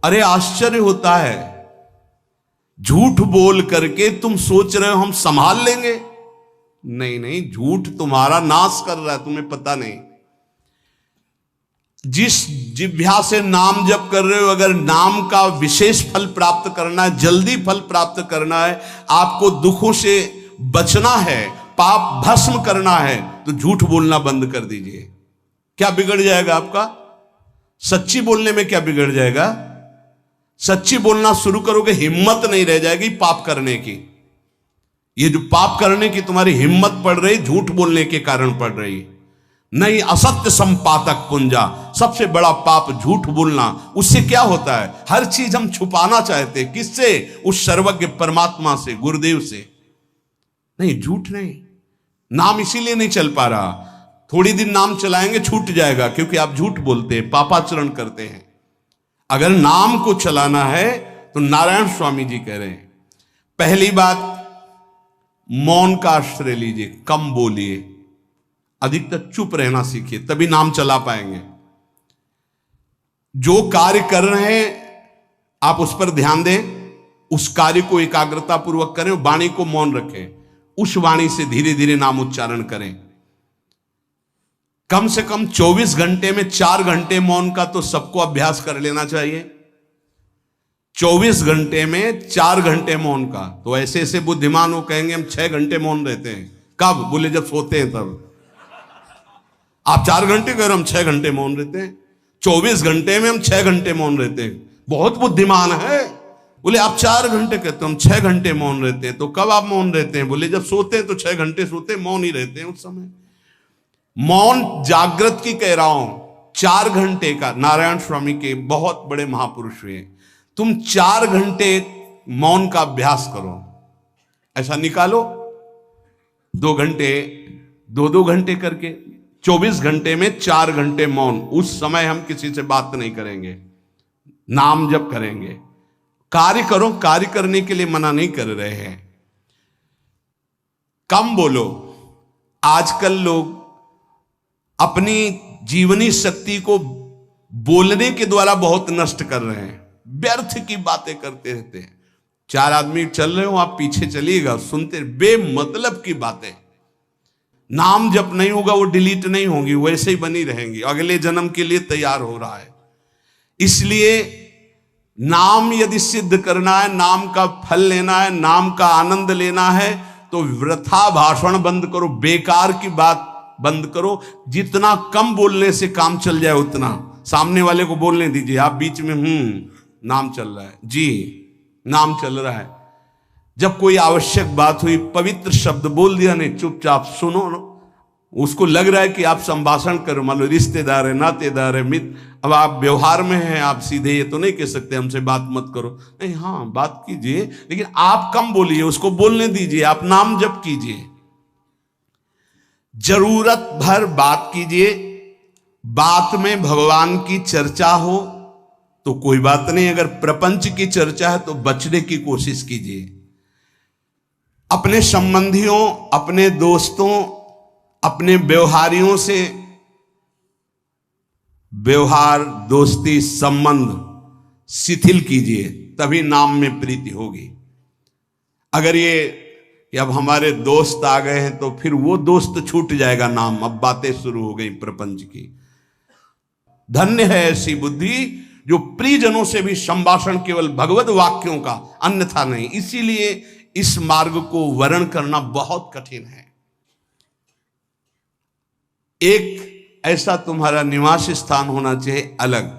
अरे आश्चर्य होता है, झूठ बोल करके तुम सोच रहे हो हम संभाल लेंगे। नहीं नहीं, झूठ तुम्हारा नाश कर रहा है, तुम्हें पता नहीं। जिस जिह्वा से नाम जप कर रहे हो, अगर नाम का विशेष फल प्राप्त करना है, जल्दी फल प्राप्त करना है, आपको दुखों से बचना है, पाप भस्म करना है, तो झूठ बोलना बंद कर दीजिए। क्या बिगड़ जाएगा आपका? सच्ची बोलने में क्या बिगड़ जाएगा? सच्ची बोलना शुरू करोगे, हिम्मत नहीं रह जाएगी पाप करने की। ये जो पाप करने की तुम्हारी हिम्मत पड़ रही, झूठ बोलने के कारण पड़ रही। नहीं, असत्य संपातक पुंजा, सबसे बड़ा पाप झूठ बोलना। उससे क्या होता है? हर चीज हम छुपाना चाहते हैं। किससे? उस सर्वज्ञ परमात्मा से, गुरुदेव से। नहीं, झूठ नहीं। नाम इसीलिए नहीं चल पा रहा, थोड़ी दिन नाम चलाएंगे छूट जाएगा, क्योंकि आप झूठ बोलते हैं, पापाचरण करते हैं। अगर नाम को चलाना है तो नारायण स्वामी जी कह रहे हैं, पहली बात मौन का आश्रय लीजिए, कम बोलिए, अधिकतर चुप रहना सीखिए, तभी नाम चला पाएंगे। जो कार्य कर रहे हैं आप उस पर ध्यान दें, उस कार्य को एकाग्रता पूर्वक करें, वाणी को मौन रखें, उस वाणी से धीरे धीरे नाम उच्चारण करें। कम से कम 24 घंटे में 4 घंटे मौन का तो सबको अभ्यास कर लेना चाहिए। 24 घंटे में 4 घंटे मौन का। तो ऐसे ऐसे बुद्धिमान हो कहेंगे हम 6 घंटे मौन रहते हैं। कब? बोले जब सोते हैं तब। आप 4 घंटे कह रहे, हम 6 घंटे मौन रहते हैं। 24 घंटे में हम 6 घंटे मौन रहते हैं, बहुत बुद्धिमान है। बोले आप 4 घंटे कहते हो, हम 6 घंटे मौन रहते हैं। तो कब आप मौन रहते हैं? बोले जब सोते हैं तो 6 घंटे सोते हैं, मौन ही रहते हैं उस समय। मौन जागृत की कह रहा हूं, 4 घंटे का। नारायण स्वामी के बहुत बड़े महापुरुष हुए, तुम 4 घंटे मौन का अभ्यास करो, ऐसा निकालो 2 घंटे, 2-2 घंटे करके 24 घंटे में 4 घंटे मौन। उस समय हम किसी से बात नहीं करेंगे, नाम जप करेंगे। कार्य करो, कार्य करने के लिए मना नहीं कर रहे हैं। कम बोलो। आजकल लोग अपनी जीवनी शक्ति को बोलने के द्वारा बहुत नष्ट कर रहे हैं, व्यर्थ की बातें करते रहते हैं। 4 आदमी चल रहे हो, आप पीछे चलिएगा, सुनते, बेमतलब की बातें। नाम जप नहीं होगा, वो डिलीट नहीं होंगी, वैसे ही बनी रहेंगी, अगले जन्म के लिए तैयार हो रहा है। इसलिए नाम यदि सिद्ध करना है, नाम का फल लेना है, नाम का आनंद लेना है, तो वृथा भाषण बंद करो, बेकार की बात बंद करो। जितना कम बोलने से काम चल जाए उतना। सामने वाले को बोलने दीजिए, आप बीच में नाम चल रहा है जी, नाम चल रहा है। जब कोई आवश्यक बात हुई, पवित्र शब्द बोल दिया, नहीं चुपचाप सुनो। उसको लग रहा है कि आप संभाषण करो, मान लो रिश्तेदार है, नातेदार है, मित्र, अब आप व्यवहार में हैं, आप सीधे ये तो नहीं कह सकते हमसे बात मत करो। नहीं, हाँ बात कीजिए, लेकिन आप कम बोलिए, उसको बोलने दीजिए, आप नाम जप कीजिए, जरूरत भर बात कीजिए। बात में भगवान की चर्चा हो तो कोई बात नहीं, अगर प्रपंच की चर्चा है तो बचने की कोशिश कीजिए। अपने संबंधियों, अपने दोस्तों, अपने व्यवहारियों से व्यवहार, दोस्ती, संबंध शिथिल कीजिए, तभी नाम में प्रीति होगी। अगर ये कि अब हमारे दोस्त आ गए हैं तो फिर वो दोस्त छूट जाएगा नाम, अब बातें शुरू हो गई प्रपंच की। धन्य है ऐसी बुद्धि जो प्रियजनों से भी संभाषण केवल भगवत वाक्यों का, अन्यथा नहीं। इसीलिए इस मार्ग को वर्ण करना बहुत कठिन है। एक ऐसा तुम्हारा निवास स्थान होना चाहिए अलग,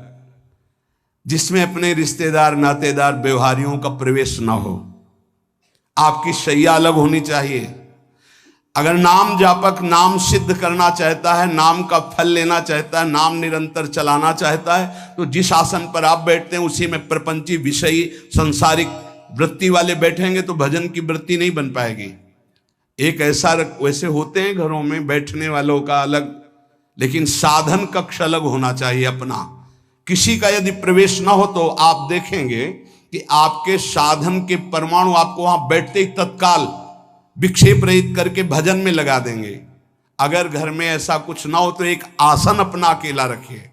जिसमें अपने रिश्तेदार, नातेदार, व्यवहारियों का प्रवेश ना हो। आपकी शैया अलग होनी चाहिए। अगर नाम जापक नाम सिद्ध करना चाहता है, नाम का फल लेना चाहता है, नाम निरंतर चलाना चाहता है, तो जिस आसन पर आप बैठते हैं उसी में प्रपंची, विषयी, संसारिक वृत्ति वाले बैठेंगे तो भजन की वृत्ति नहीं बन पाएगी। एक ऐसा, वैसे होते हैं घरों में बैठने वालों का अलग, लेकिन साधन कक्ष अलग होना चाहिए अपना। किसी का यदि प्रवेश ना हो तो आप देखेंगे कि आपके साधन के परमाणु आपको वहां बैठते ही तत्काल विक्षेप रहित करके भजन में लगा देंगे। अगर घर में ऐसा कुछ ना हो तो एक आसन अपना अकेला रखिए,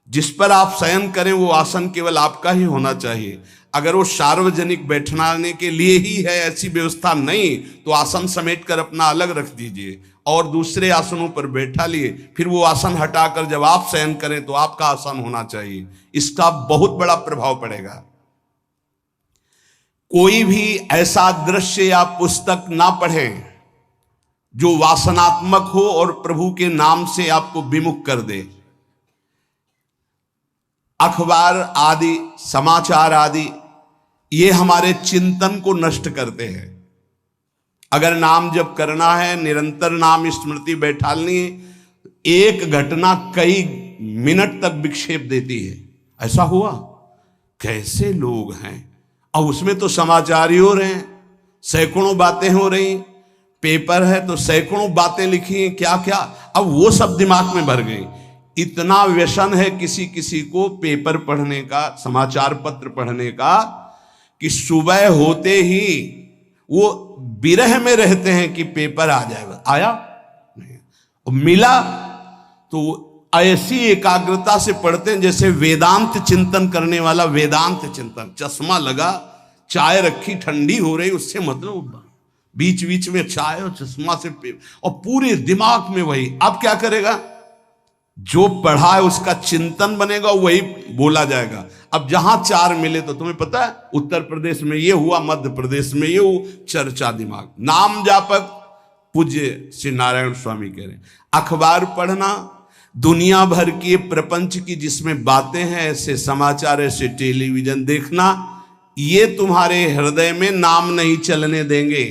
जिस पर आप शयन करें वो आसन केवल आपका ही होना चाहिए। अगर वो सार्वजनिक बैठने के लिए ही है, ऐसी व्यवस्था नहीं, तो आसन समेट कर अपना अलग रख दीजिए और दूसरे आसनों पर बैठा लिए, फिर वो आसन हटाकर जब आप शयन करें तो आपका आसन होना चाहिए। इसका बहुत बड़ा प्रभाव पड़ेगा। कोई भी ऐसा दृश्य या पुस्तक ना पढ़ें जो वासनात्मक हो और प्रभु के नाम से आपको विमुख कर दे। अखबार आदि, समाचार आदि, ये हमारे चिंतन को नष्ट करते हैं। अगर नाम जप करना है, निरंतर नाम स्मृति बैठालनी है, एक घटना कई मिनट तक विक्षेप देती है। ऐसा हुआ, कैसे लोग हैं, और उसमें तो समाचार ही हो रहे हैं, सैकड़ों बातें हो रही, पेपर है तो सैकड़ों बातें लिखी हैं, क्या क्या, अब वो सब दिमाग में भर गई। इतना व्यसन है किसी किसी को पेपर पढ़ने का, समाचार पत्र पढ़ने का, कि सुबह होते ही वो विरह में रहते हैं कि पेपर आ जाएगा। आया नहीं, मिला तो ऐसी एकाग्रता से पढ़ते हैं जैसे वेदांत चिंतन करने वाला वेदांत चिंतन। चश्मा लगा, चाय रखी, ठंडी हो रही, उससे मतलब बीच बीच में चाय और चश्मा से और पूरे दिमाग में वही। अब क्या करेगा, जो पढ़ा है उसका चिंतन बनेगा, वही बोला जाएगा। अब जहां चार मिले तो तुम्हें पता है, उत्तर प्रदेश में ये हुआ, मध्य प्रदेश में ये हुआ, चर्चा दिमाग। नाम जापक पूज्य श्री नारायण स्वामी कह रहे हैं, अखबार पढ़ना, दुनिया भर की प्रपंच की जिसमें बातें हैं, ऐसे समाचार, ऐसे टेलीविजन देखना, ये तुम्हारे हृदय में नाम नहीं चलने देंगे,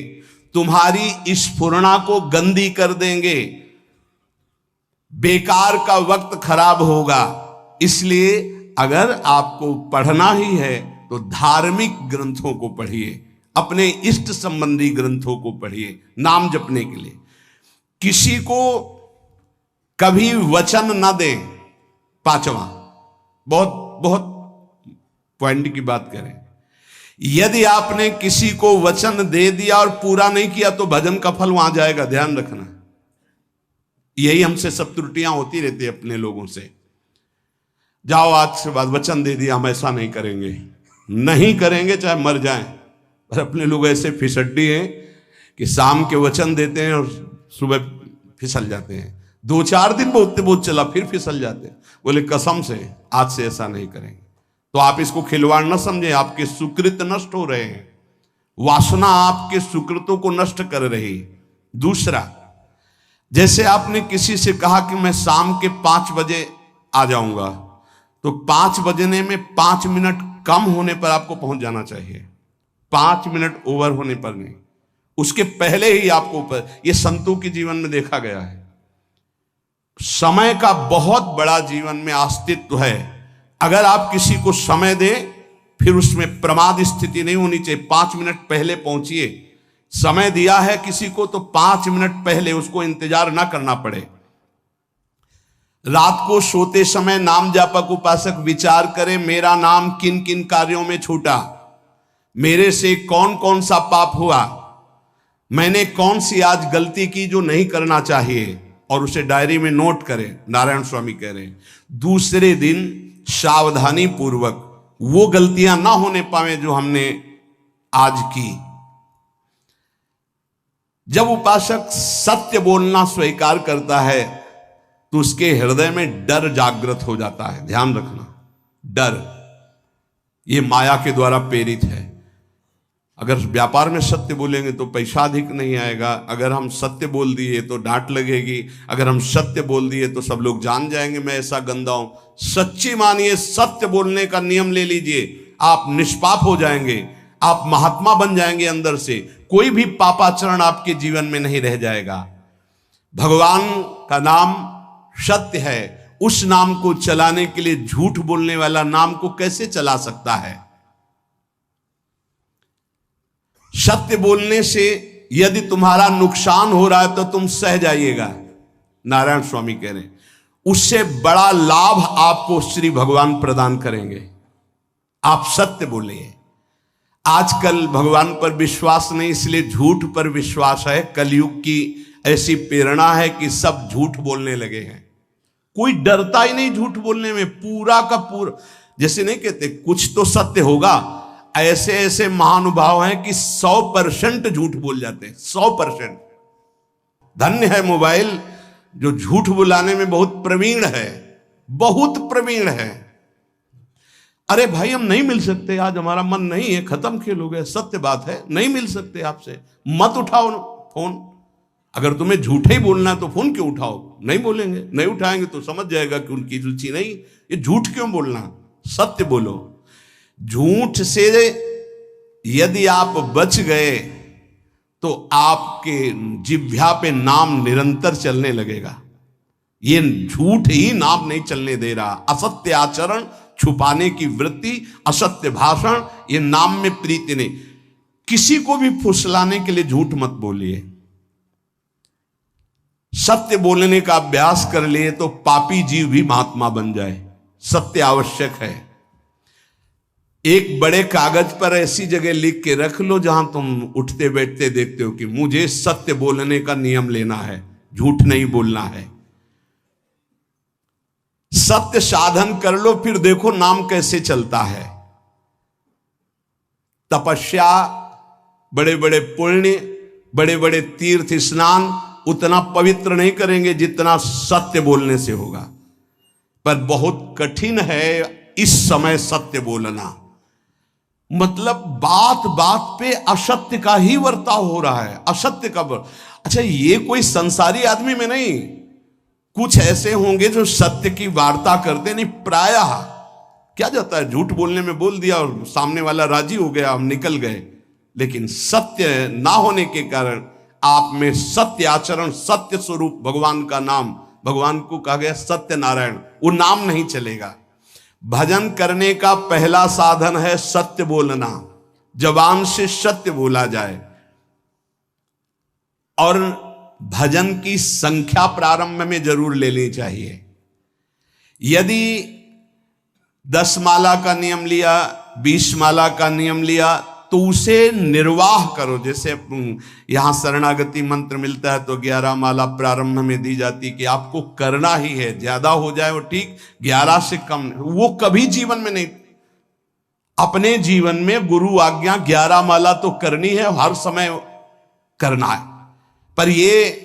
तुम्हारी स्फुरणा को गंदी कर देंगे, बेकार का वक्त खराब होगा। इसलिए अगर आपको पढ़ना ही है तो धार्मिक ग्रंथों को पढ़िए, अपने इष्ट संबंधी ग्रंथों को पढ़िए नाम जपने के लिए। किसी को कभी वचन न दें। पांचवा, बहुत बहुत पॉइंट की बात करें, यदि आपने किसी को वचन दे दिया और पूरा नहीं किया तो भजन का फल वहां जाएगा, ध्यान रखना। यही हमसे सब त्रुटियां होती रहती है अपने लोगों से। जाओ आज से बाद वचन दे दिया, हम ऐसा नहीं करेंगे, नहीं करेंगे चाहे मर जाएं। पर अपने लोग ऐसे फिसड्डी हैं कि शाम के वचन देते हैं और सुबह फिसल जाते हैं, 2-4 दिन बहुत बहुत चला फिर फिसल जाते हैं। बोले कसम से आज से ऐसा नहीं करेंगे। तो आप इसको खिलवाड़ न समझें, आपके सुकृत नष्ट हो रहे हैं, वासना आपके सुकृतों को नष्ट कर रही। दूसरा, जैसे आपने किसी से कहा कि मैं शाम के 5 बजे आ जाऊंगा, तो 5 बजने में 5 मिनट कम होने पर आपको पहुंच जाना चाहिए, 5 मिनट ओवर होने पर नहीं, उसके पहले ही आपको ऊपर। यह संतों के जीवन में देखा गया है। समय का बहुत बड़ा जीवन में अस्तित्व है। अगर आप किसी को समय दें, फिर उसमें प्रमाद स्थिति नहीं होनी चाहिए। 5 मिनट पहले पहुंचिए। समय दिया है किसी को तो 5 मिनट पहले उसको इंतजार ना करना पड़े। रात को सोते समय नाम जापक उपासक विचार करें, मेरा नाम किन किन कार्यों में छूटा, मेरे से कौन कौन सा पाप हुआ, मैंने कौन सी आज गलती की जो नहीं करना चाहिए, और उसे डायरी में नोट करें। नारायण स्वामी कह रहे हैं दूसरे दिन सावधानी पूर्वक वो गलतियां ना होने पावे जो हमने आज की। जब उपासक सत्य बोलना स्वीकार करता है तो उसके हृदय में डर जागृत हो जाता है। ध्यान रखना, डर ये माया के द्वारा प्रेरित है। अगर व्यापार में सत्य बोलेंगे तो पैसा अधिक नहीं आएगा, अगर हम सत्य बोल दिए तो डांट लगेगी, अगर हम सत्य बोल दिए तो सब लोग जान जाएंगे मैं ऐसा गंदा हूं। सच्ची मानिए, सत्य बोलने का नियम ले लीजिए, आप निष्पाप हो जाएंगे, आप महात्मा बन जाएंगे अंदर से, कोई भी पापाचरण आपके जीवन में नहीं रह जाएगा। भगवान का नाम सत्य है, उस नाम को चलाने के लिए झूठ बोलने वाला नाम को कैसे चला सकता है। सत्य बोलने से यदि तुम्हारा नुकसान हो रहा है तो तुम सह जाइएगा। नारायण स्वामी कह रहे हैं उससे बड़ा लाभ आपको श्री भगवान प्रदान करेंगे। आप सत्य बोलिए। आजकल भगवान पर विश्वास नहीं, इसलिए झूठ पर विश्वास है। कलयुग की ऐसी प्रेरणा है कि सब झूठ बोलने लगे हैं। कोई डरता ही नहीं झूठ बोलने में, पूरा का पूरा। जैसे नहीं कहते कुछ तो सत्य होगा, ऐसे ऐसे महानुभाव हैं कि 100% झूठ बोल जाते हैं, 100%। धन्य है मोबाइल जो झूठ बुलाने में बहुत प्रवीण है, बहुत प्रवीण है। अरे भाई हम नहीं मिल सकते, आज हमारा मन नहीं है, खत्म खेल हो गया, सत्य बात है, नहीं मिल सकते आपसे, मत उठाओ फोन। अगर तुम्हें झूठे ही बोलना है तो फोन क्यों उठाओ? नहीं बोलेंगे, नहीं उठाएंगे तो समझ जाएगा कि उनकी रुचि नहीं। ये झूठ क्यों बोलना, सत्य बोलो। झूठ से यदि आप बच गए तो आपके जिह्वा पे नाम निरंतर चलने लगेगा। ये झूठ ही नाम नहीं चलने दे रहा। असत्य आचरण, छुपाने की वृत्ति, असत्य भाषण, ये नाम में प्रीति नहीं। किसी को भी फुसलाने के लिए झूठ मत बोलिए। सत्य बोलने का अभ्यास कर लिए तो पापी जीव भी महात्मा बन जाए। सत्य आवश्यक है। एक बड़े कागज पर ऐसी जगह लिख के रख लो जहां तुम उठते बैठते देखते हो कि मुझे सत्य बोलने का नियम लेना है, झूठ नहीं बोलना है। सत्य साधन कर लो, फिर देखो नाम कैसे चलता है। तपस्या, बड़े बड़े पुण्य, बड़े बड़े तीर्थ स्नान उतना पवित्र नहीं करेंगे जितना सत्य बोलने से होगा। पर बहुत कठिन है इस समय सत्य बोलना। मतलब बात बात पे असत्य का ही वर्ताव हो रहा है, असत्य का अच्छा, ये कोई संसारी आदमी में नहीं, कुछ ऐसे होंगे जो सत्य की वार्ता करते नहीं। प्रायः क्या जाता है, झूठ बोलने में बोल दिया और सामने वाला राजी हो गया, हम निकल गए। लेकिन सत्य ना होने के कारण आप में सत्य आचरण, सत्य स्वरूप भगवान का नाम, भगवान को कहा गया सत्य नारायण, वो नाम नहीं चलेगा। भजन करने का पहला साधन है सत्य बोलना, जबान से सत्य बोला जाए। और भजन की संख्या प्रारंभ में जरूर लेनी चाहिए। यदि 10 माला का नियम लिया, 20 माला का नियम लिया, तो उसे निर्वाह करो। जैसे यहां शरणागति मंत्र मिलता है तो 11 माला प्रारंभ में दी जाती कि आपको करना ही है, ज्यादा हो जाए वो ठीक, 11 से कम वो कभी जीवन में नहीं। अपने जीवन में गुरु आज्ञा 11 माला तो करनी है, हर समय करना है। पर ये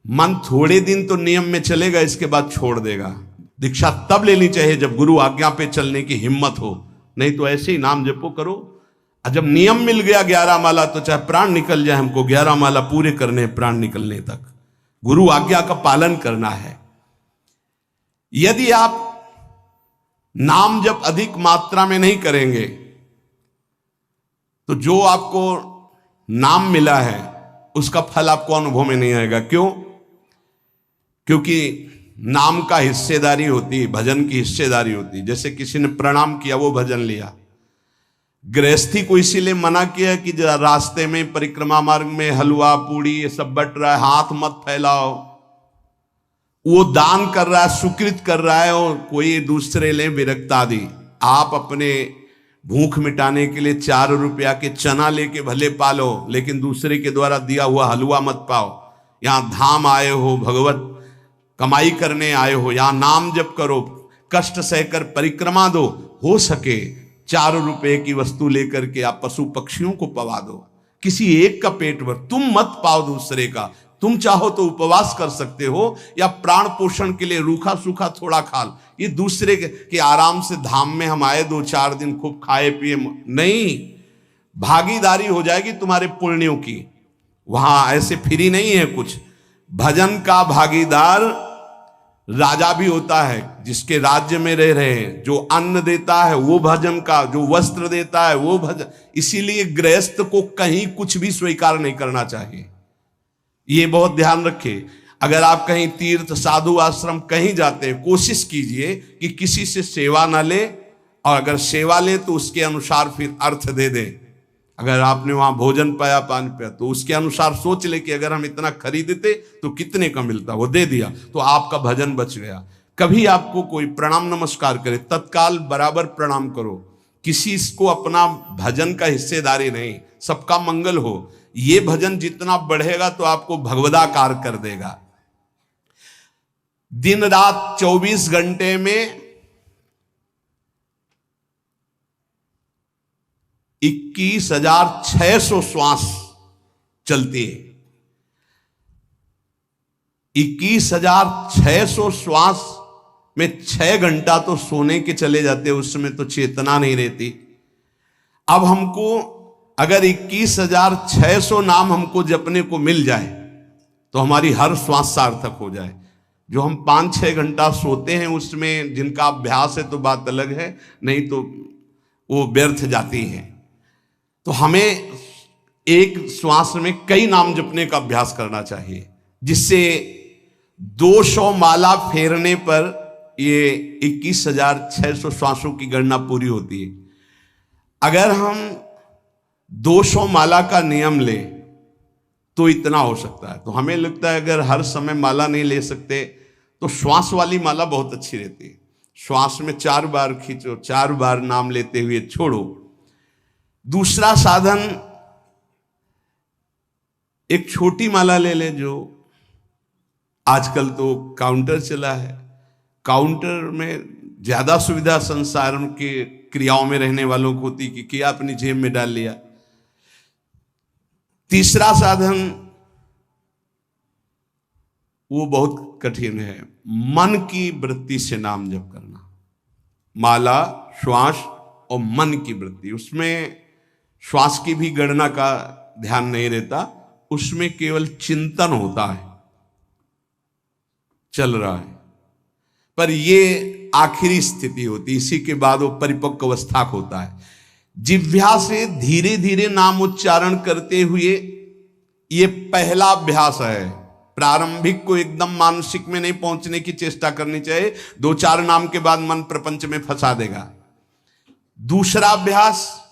मन थोड़े दिन तो नियम में चलेगा, इसके बाद छोड़ देगा। दीक्षा तब लेनी चाहिए जब गुरु आज्ञा पे चलने की हिम्मत हो, नहीं तो ऐसे ही नाम जपो करो। जब नियम मिल गया 11 माला तो चाहे प्राण निकल जाए, हमको 11 माला पूरे करने हैं, प्राण निकलने तक गुरु आज्ञा का पालन करना है। यदि आप नाम जब अधिक मात्रा में नहीं करेंगे तो जो आपको नाम मिला है उसका फल आपको अनुभव में नहीं आएगा। क्यों? क्योंकि नाम का हिस्सेदारी होती है, भजन की हिस्सेदारी होती है। जैसे किसी ने प्रणाम किया, वो भजन लिया। गृहस्थी को इसीलिए मना किया कि रास्ते में परिक्रमा मार्ग में हलवा पूड़ी ये सब बट रहा है, हाथ मत फैलाओ। वो दान कर रहा है, सुकृत कर रहा है, और कोई दूसरे ले विरक्त आदि। आप अपने भूख मिटाने के लिए 4 रुपया के चना लेके भले पालो, लेकिन दूसरे के द्वारा दिया हुआ हलवा मत पाओ। यहां धाम आए हो, भगवत कमाई करने आए हो, यहां नाम जप करो, कष्ट सहकर परिक्रमा दो। हो सके 4 रुपए की वस्तु लेकर के आप पशु पक्षियों को पवा दो, किसी एक का पेट भर। तुम मत पाओ दूसरे का। तुम चाहो तो उपवास कर सकते हो, या प्राण पोषण के लिए रूखा सूखा थोड़ा खा लो। ये दूसरे के आराम से धाम में हम आए 2-4 दिन खूब खाए पिए नहीं, भागीदारी हो जाएगी तुम्हारे पुण्यों की। वहां ऐसे फ्री नहीं है कुछ। भजन का भागीदार राजा भी होता है, जिसके राज्य में रह रहे हैं। जो अन्न देता है वो भजन का, जो वस्त्र देता है वो भजन। इसीलिए गृहस्थ को कहीं कुछ भी स्वीकार नहीं करना चाहिए। ये बहुत ध्यान रखिए। अगर आप कहीं तीर्थ साधु आश्रम कहीं जाते हैं, कोशिश कीजिए कि किसी से सेवा ना ले, और अगर सेवा ले तो उसके अनुसार फिर अर्थ दे दे। अगर आपने वहां भोजन पाया, पानी पाया, तो उसके अनुसार सोच ले कि अगर हम इतना खरीदते तो कितने का मिलता, वो दे दिया तो आपका भजन बच गया। कभी आपको कोई प्रणाम नमस्कार करे, तत्काल बराबर प्रणाम करो। किसी को अपना भजन का हिस्सेदारी नहीं, सबका मंगल हो। ये भजन जितना बढ़ेगा तो आपको भगवदाकार कर देगा। दिन रात 24 घंटे में 21,600 श्वास चलती है। 21,600 श्वास में 6 घंटा तो सोने के चले जाते, उसमें तो चेतना नहीं रहती। अब हमको अगर 21,600 नाम हमको जपने को मिल जाए तो हमारी हर श्वास सार्थक हो जाए। जो हम 5-6 घंटा सोते हैं उसमें जिनका अभ्यास है तो बात अलग है, नहीं तो वो व्यर्थ जाती है। तो हमें एक श्वास में कई नाम जपने का अभ्यास करना चाहिए, जिससे 200 माला फेरने पर ये 21,600 श्वासों की गणना पूरी होती है। अगर हम 200 माला का नियम ले तो इतना हो सकता है। तो हमें लगता है अगर हर समय माला नहीं ले सकते तो श्वास वाली माला बहुत अच्छी रहती है। श्वास में 4 बार खींचो, 4 बार नाम लेते हुए छोड़ो। दूसरा साधन, एक छोटी माला ले ले, जो आजकल तो काउंटर चला है, काउंटर में ज्यादा सुविधा संसार के क्रियाओं में रहने वालों को होती कि क्या अपनी जेब में डाल लिया। तीसरा साधन वो बहुत कठिन है, मन की वृत्ति से नाम जप करना। माला, श्वास और मन की वृत्ति, उसमें श्वास की भी गणना का ध्यान नहीं रहता, उसमें केवल चिंतन होता है, चल रहा है। पर ये आखिरी स्थिति होती, इसी के बाद वो परिपक्व अवस्था होता है। जिह्वा से धीरे धीरे नाम उच्चारण करते हुए ये पहला अभ्यास है। प्रारंभिक को एकदम मानसिक में नहीं पहुंचने की चेष्टा करनी चाहिए, 2-4 नाम के बाद मन प्रपंच में फंसा देगा। दूसरा अभ्यास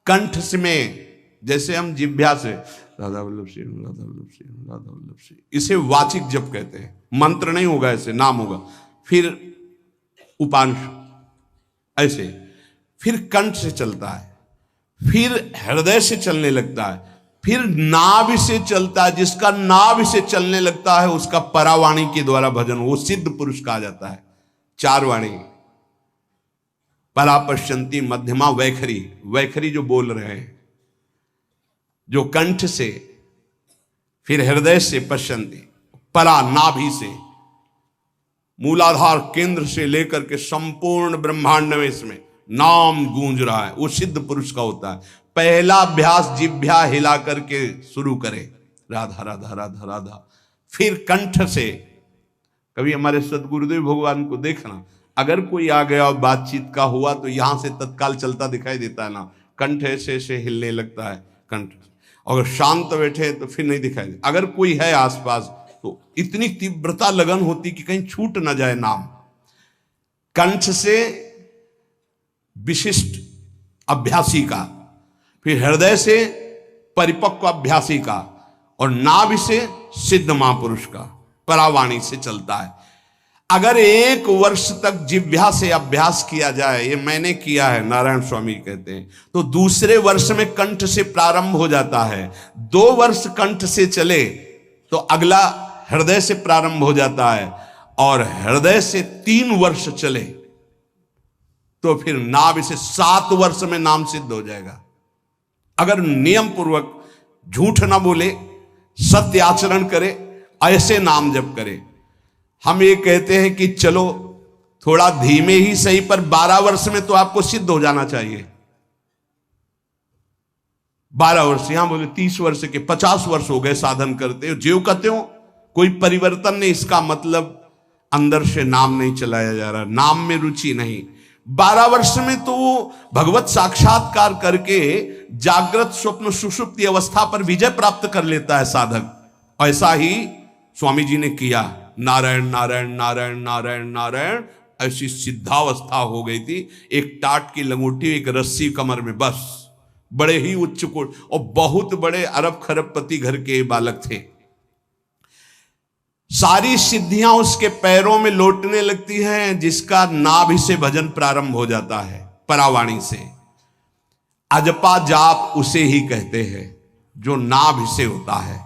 कंठ से में, जैसे हम जिह्वा से राधा वल्लभ श्री राधा वल्लभ श्री राधा वल्लभ श्री, इसे वाचिक जप कहते हैं। मंत्र नहीं होगा, ऐसे नाम होगा। फिर उपांश ऐसे, फिर कंठ से चलता है, फिर हृदय से चलने लगता है, फिर नाभि से चलता है। जिसका नाभि से चलने लगता है उसका परावाणी के द्वारा भजन, वो सिद्ध पुरुष कहा जाता है। 4 वाणी, परा, पश्यंती, मध्यमा, वैखरी। वैखरी जो बोल रहे हैं, जो कंठ से, फिर हृदय से पश्यंती, परा नाभि से, मूलाधार केंद्र से लेकर के संपूर्ण ब्रह्मांड में इसमें नाम गूंज रहा है, वो सिद्ध पुरुष का होता है। पहला अभ्यास जिह्वा हिला करके शुरू करें, राधा राधा राधा राधा। फिर कंठ से, कभी हमारे सदगुरुदेव भगवान को देखना, अगर कोई आ गया और बातचीत का हुआ तो यहां से तत्काल चलता दिखाई देता है ना, कंठ ऐसे ऐसे हिलने लगता है कंठ। अगर शांत बैठे तो फिर नहीं दिखाई दे। अगर कोई है आसपास तो इतनी तीव्रता लगन होती कि कहीं छूट ना जाए नाम। कंठ से विशिष्ट अभ्यासी का, फिर हृदय से परिपक्व अभ्यासी का, और नाभि से सिद्ध महापुरुष का, परावाणी से चलता है। अगर 1 वर्ष तक जिह्वा से अभ्यास किया जाए, ये मैंने किया है, नारायण स्वामी कहते हैं, तो दूसरे वर्ष में कंठ से प्रारंभ हो जाता है। 2 वर्ष कंठ से चले तो अगला हृदय से प्रारंभ हो जाता है, और हृदय से 3 वर्ष चले तो फिर नाभि से 7 वर्ष में नाम सिद्ध हो जाएगा। अगर नियम पूर्वक झूठ ना बोले, सत्य आचरण करे, ऐसे नाम जप करे। हम ये कहते हैं कि चलो थोड़ा धीमे ही सही, पर 12 वर्ष में तो आपको सिद्ध हो जाना चाहिए। 12 वर्ष, यहां बोले 30 वर्ष के, 50 वर्ष हो गए साधन करते हो, ज्यों कहते हो कोई परिवर्तन नहीं। इसका मतलब अंदर से नाम नहीं चलाया जा रहा, नाम में रुचि नहीं। 12 वर्ष में तो वो भगवत साक्षात्कार करके जागृत स्वप्न सुषुप्ति अवस्था पर विजय प्राप्त कर लेता है साधक। ऐसा ही स्वामी जी ने किया। नारायण नारायण नारायण नारायण नारायण, ऐसी सिद्धावस्था हो गई थी। एक टाट की लंगोटी, एक रस्सी कमर में, बस। बड़े ही उच्च कोट और बहुत बड़े अरब खरबपति घर के बालक थे। सारी सिद्धियां उसके पैरों में लौटने लगती हैं, जिसका नाभि से भजन प्रारंभ हो जाता है, परावाणी से। अजपा जाप उसे ही कहते हैं जो नाभि से होता है।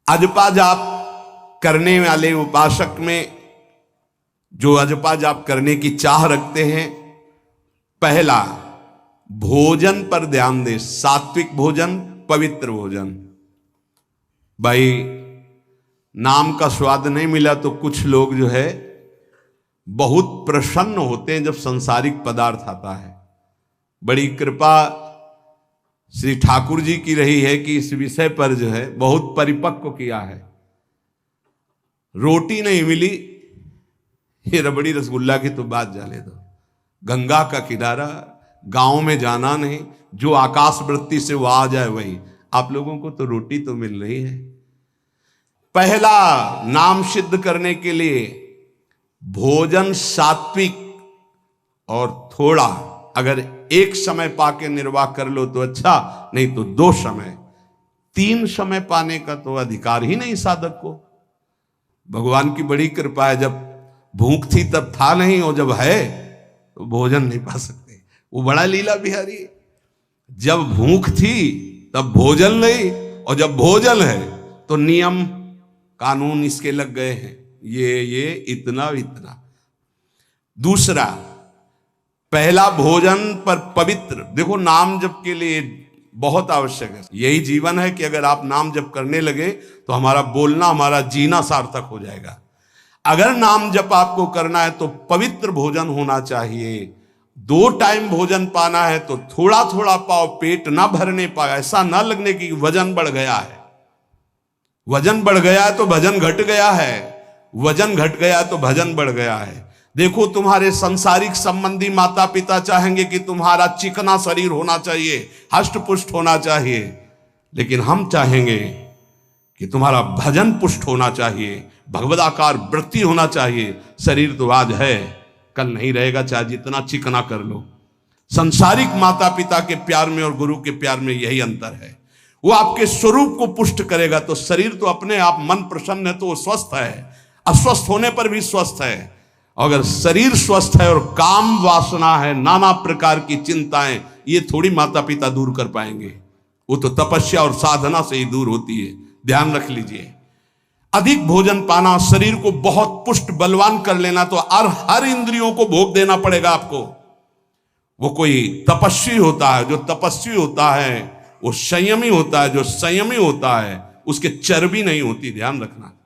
अजपा जाप करने वाले उपासक में जो अजपा जाप करने की चाह रखते हैं, पहला भोजन पर ध्यान दे, सात्विक भोजन, पवित्र भोजन। भाई नाम का स्वाद नहीं मिला तो कुछ लोग जो है बहुत प्रसन्न होते हैं जब सांसारिक पदार्थ आता है। बड़ी कृपा श्री ठाकुर जी की रही है कि इस विषय पर जो है बहुत परिपक्व किया है। रोटी नहीं मिली, ये रबड़ी रसगुल्ला की तो बात जाने दो। गंगा का किनारा, गांव में जाना नहीं, जो आकाश वृत्ति से वो आ जाए वही। आप लोगों को तो रोटी तो मिल रही है। पहला नाम सिद्ध करने के लिए भोजन सात्विक और थोड़ा, अगर एक समय पाके निर्वाह कर लो तो अच्छा, नहीं तो 2 समय। 3 समय पाने का तो अधिकार ही नहीं साधक को। भगवान की बड़ी कृपा है, जब भूख थी तब था नहीं, और जब है तो भोजन नहीं पा सकते। वो बड़ा लीला बिहारी है। जब भूख थी तब भोजन नहीं, और जब भोजन है तो नियम कानून इसके लग गए हैं, ये इतना इतना। दूसरा, पहला भोजन पर पवित्र। देखो नाम जप के लिए बहुत आवश्यक है। यही जीवन है कि अगर आप नाम जप करने लगे तो हमारा बोलना, हमारा जीना सार्थक हो जाएगा। अगर नाम जप आपको करना है तो पवित्र भोजन होना चाहिए। 2 टाइम भोजन पाना है तो थोड़ा थोड़ा पाओ, पेट ना भरने पाए, ऐसा ना लगने की वजन बढ़ गया है। वजन बढ़ गया है तो भजन घट गया है, वजन घट गया तो भजन बढ़ गया है। देखो तुम्हारे संसारिक संबंधी माता पिता चाहेंगे कि तुम्हारा चिकना शरीर होना चाहिए, हष्ट पुष्ट होना चाहिए, लेकिन हम चाहेंगे कि तुम्हारा भजन पुष्ट होना चाहिए, भगवदाकार वृत्ति होना चाहिए। शरीर तो आज है, कल नहीं रहेगा, चाहे जितना चिकना कर लो। संसारिक माता पिता के प्यार में और गुरु के प्यार में यही अंतर है। वो आपके स्वरूप को पुष्ट करेगा तो शरीर तो अपने आप, मन प्रसन्न है तो वो स्वस्थ है, अस्वस्थ होने पर भी स्वस्थ है। अगर शरीर स्वस्थ है और काम वासना है, नाना प्रकार की चिंताएं, ये थोड़ी माता पिता दूर कर पाएंगे। वो तो तपस्या और साधना से ही दूर होती है, ध्यान रख लीजिए। अधिक भोजन पाना, शरीर को बहुत पुष्ट बलवान कर लेना, तो हर इंद्रियों को भोग देना पड़ेगा आपको। वो कोई तपस्वी होता है, जो तपस्वी होता है वो संयमी होता है, जो संयमी होता है उसके चर्बी नहीं होती, ध्यान रखना।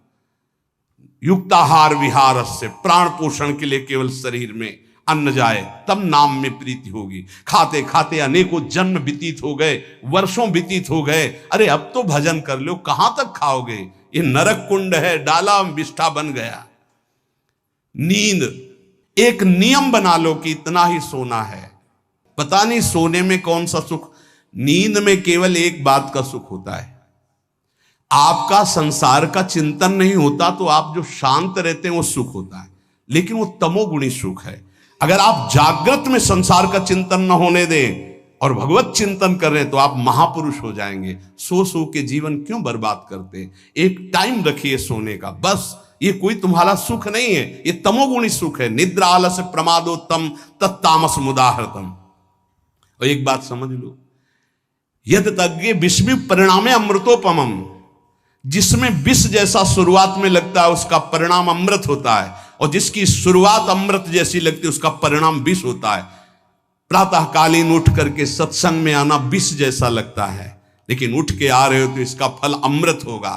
युक्ताहार विहार से, प्राण पोषण के लिए केवल शरीर में अन्न जाए तब नाम में प्रीति होगी। खाते खाते अनेकों जन्म व्यतीत हो गए, वर्षों व्यतीत हो गए, अरे अब तो भजन कर लो, कहां तक खाओगे? ये नरक कुंड है, डाला विष्ठा बन गया। नींद, एक नियम बना लो कि इतना ही सोना है। पता नहीं सोने में कौन सा सुख, नींद में केवल एक बात का सुख होता है, आपका संसार का चिंतन नहीं होता, तो आप जो शांत रहते हैं वो सुख होता है, लेकिन वो तमोगुणी सुख है। अगर आप जागृत में संसार का चिंतन न होने दें और भगवत चिंतन कर रहे हैं तो आप महापुरुष हो जाएंगे। सो के जीवन क्यों बर्बाद करते हैं? एक टाइम रखिए सोने का, बस। ये कोई तुम्हारा सुख नहीं है, ये तमोगुणी सुख है। निद्रा आलस्य प्रमादोत्तम तत्तामस मुदाहृतम। और एक बात समझ लो, यद तज्ञे विषमि परिणामे अमृतोपमम, जिसमें विष जैसा शुरुआत में लगता है उसका परिणाम अमृत होता है, और जिसकी शुरुआत अमृत जैसी लगती है उसका परिणाम विष होता है। प्रातःकालीन उठ करके सत्संग में आना विष जैसा लगता है, लेकिन उठ के आ रहे हो तो इसका फल अमृत होगा।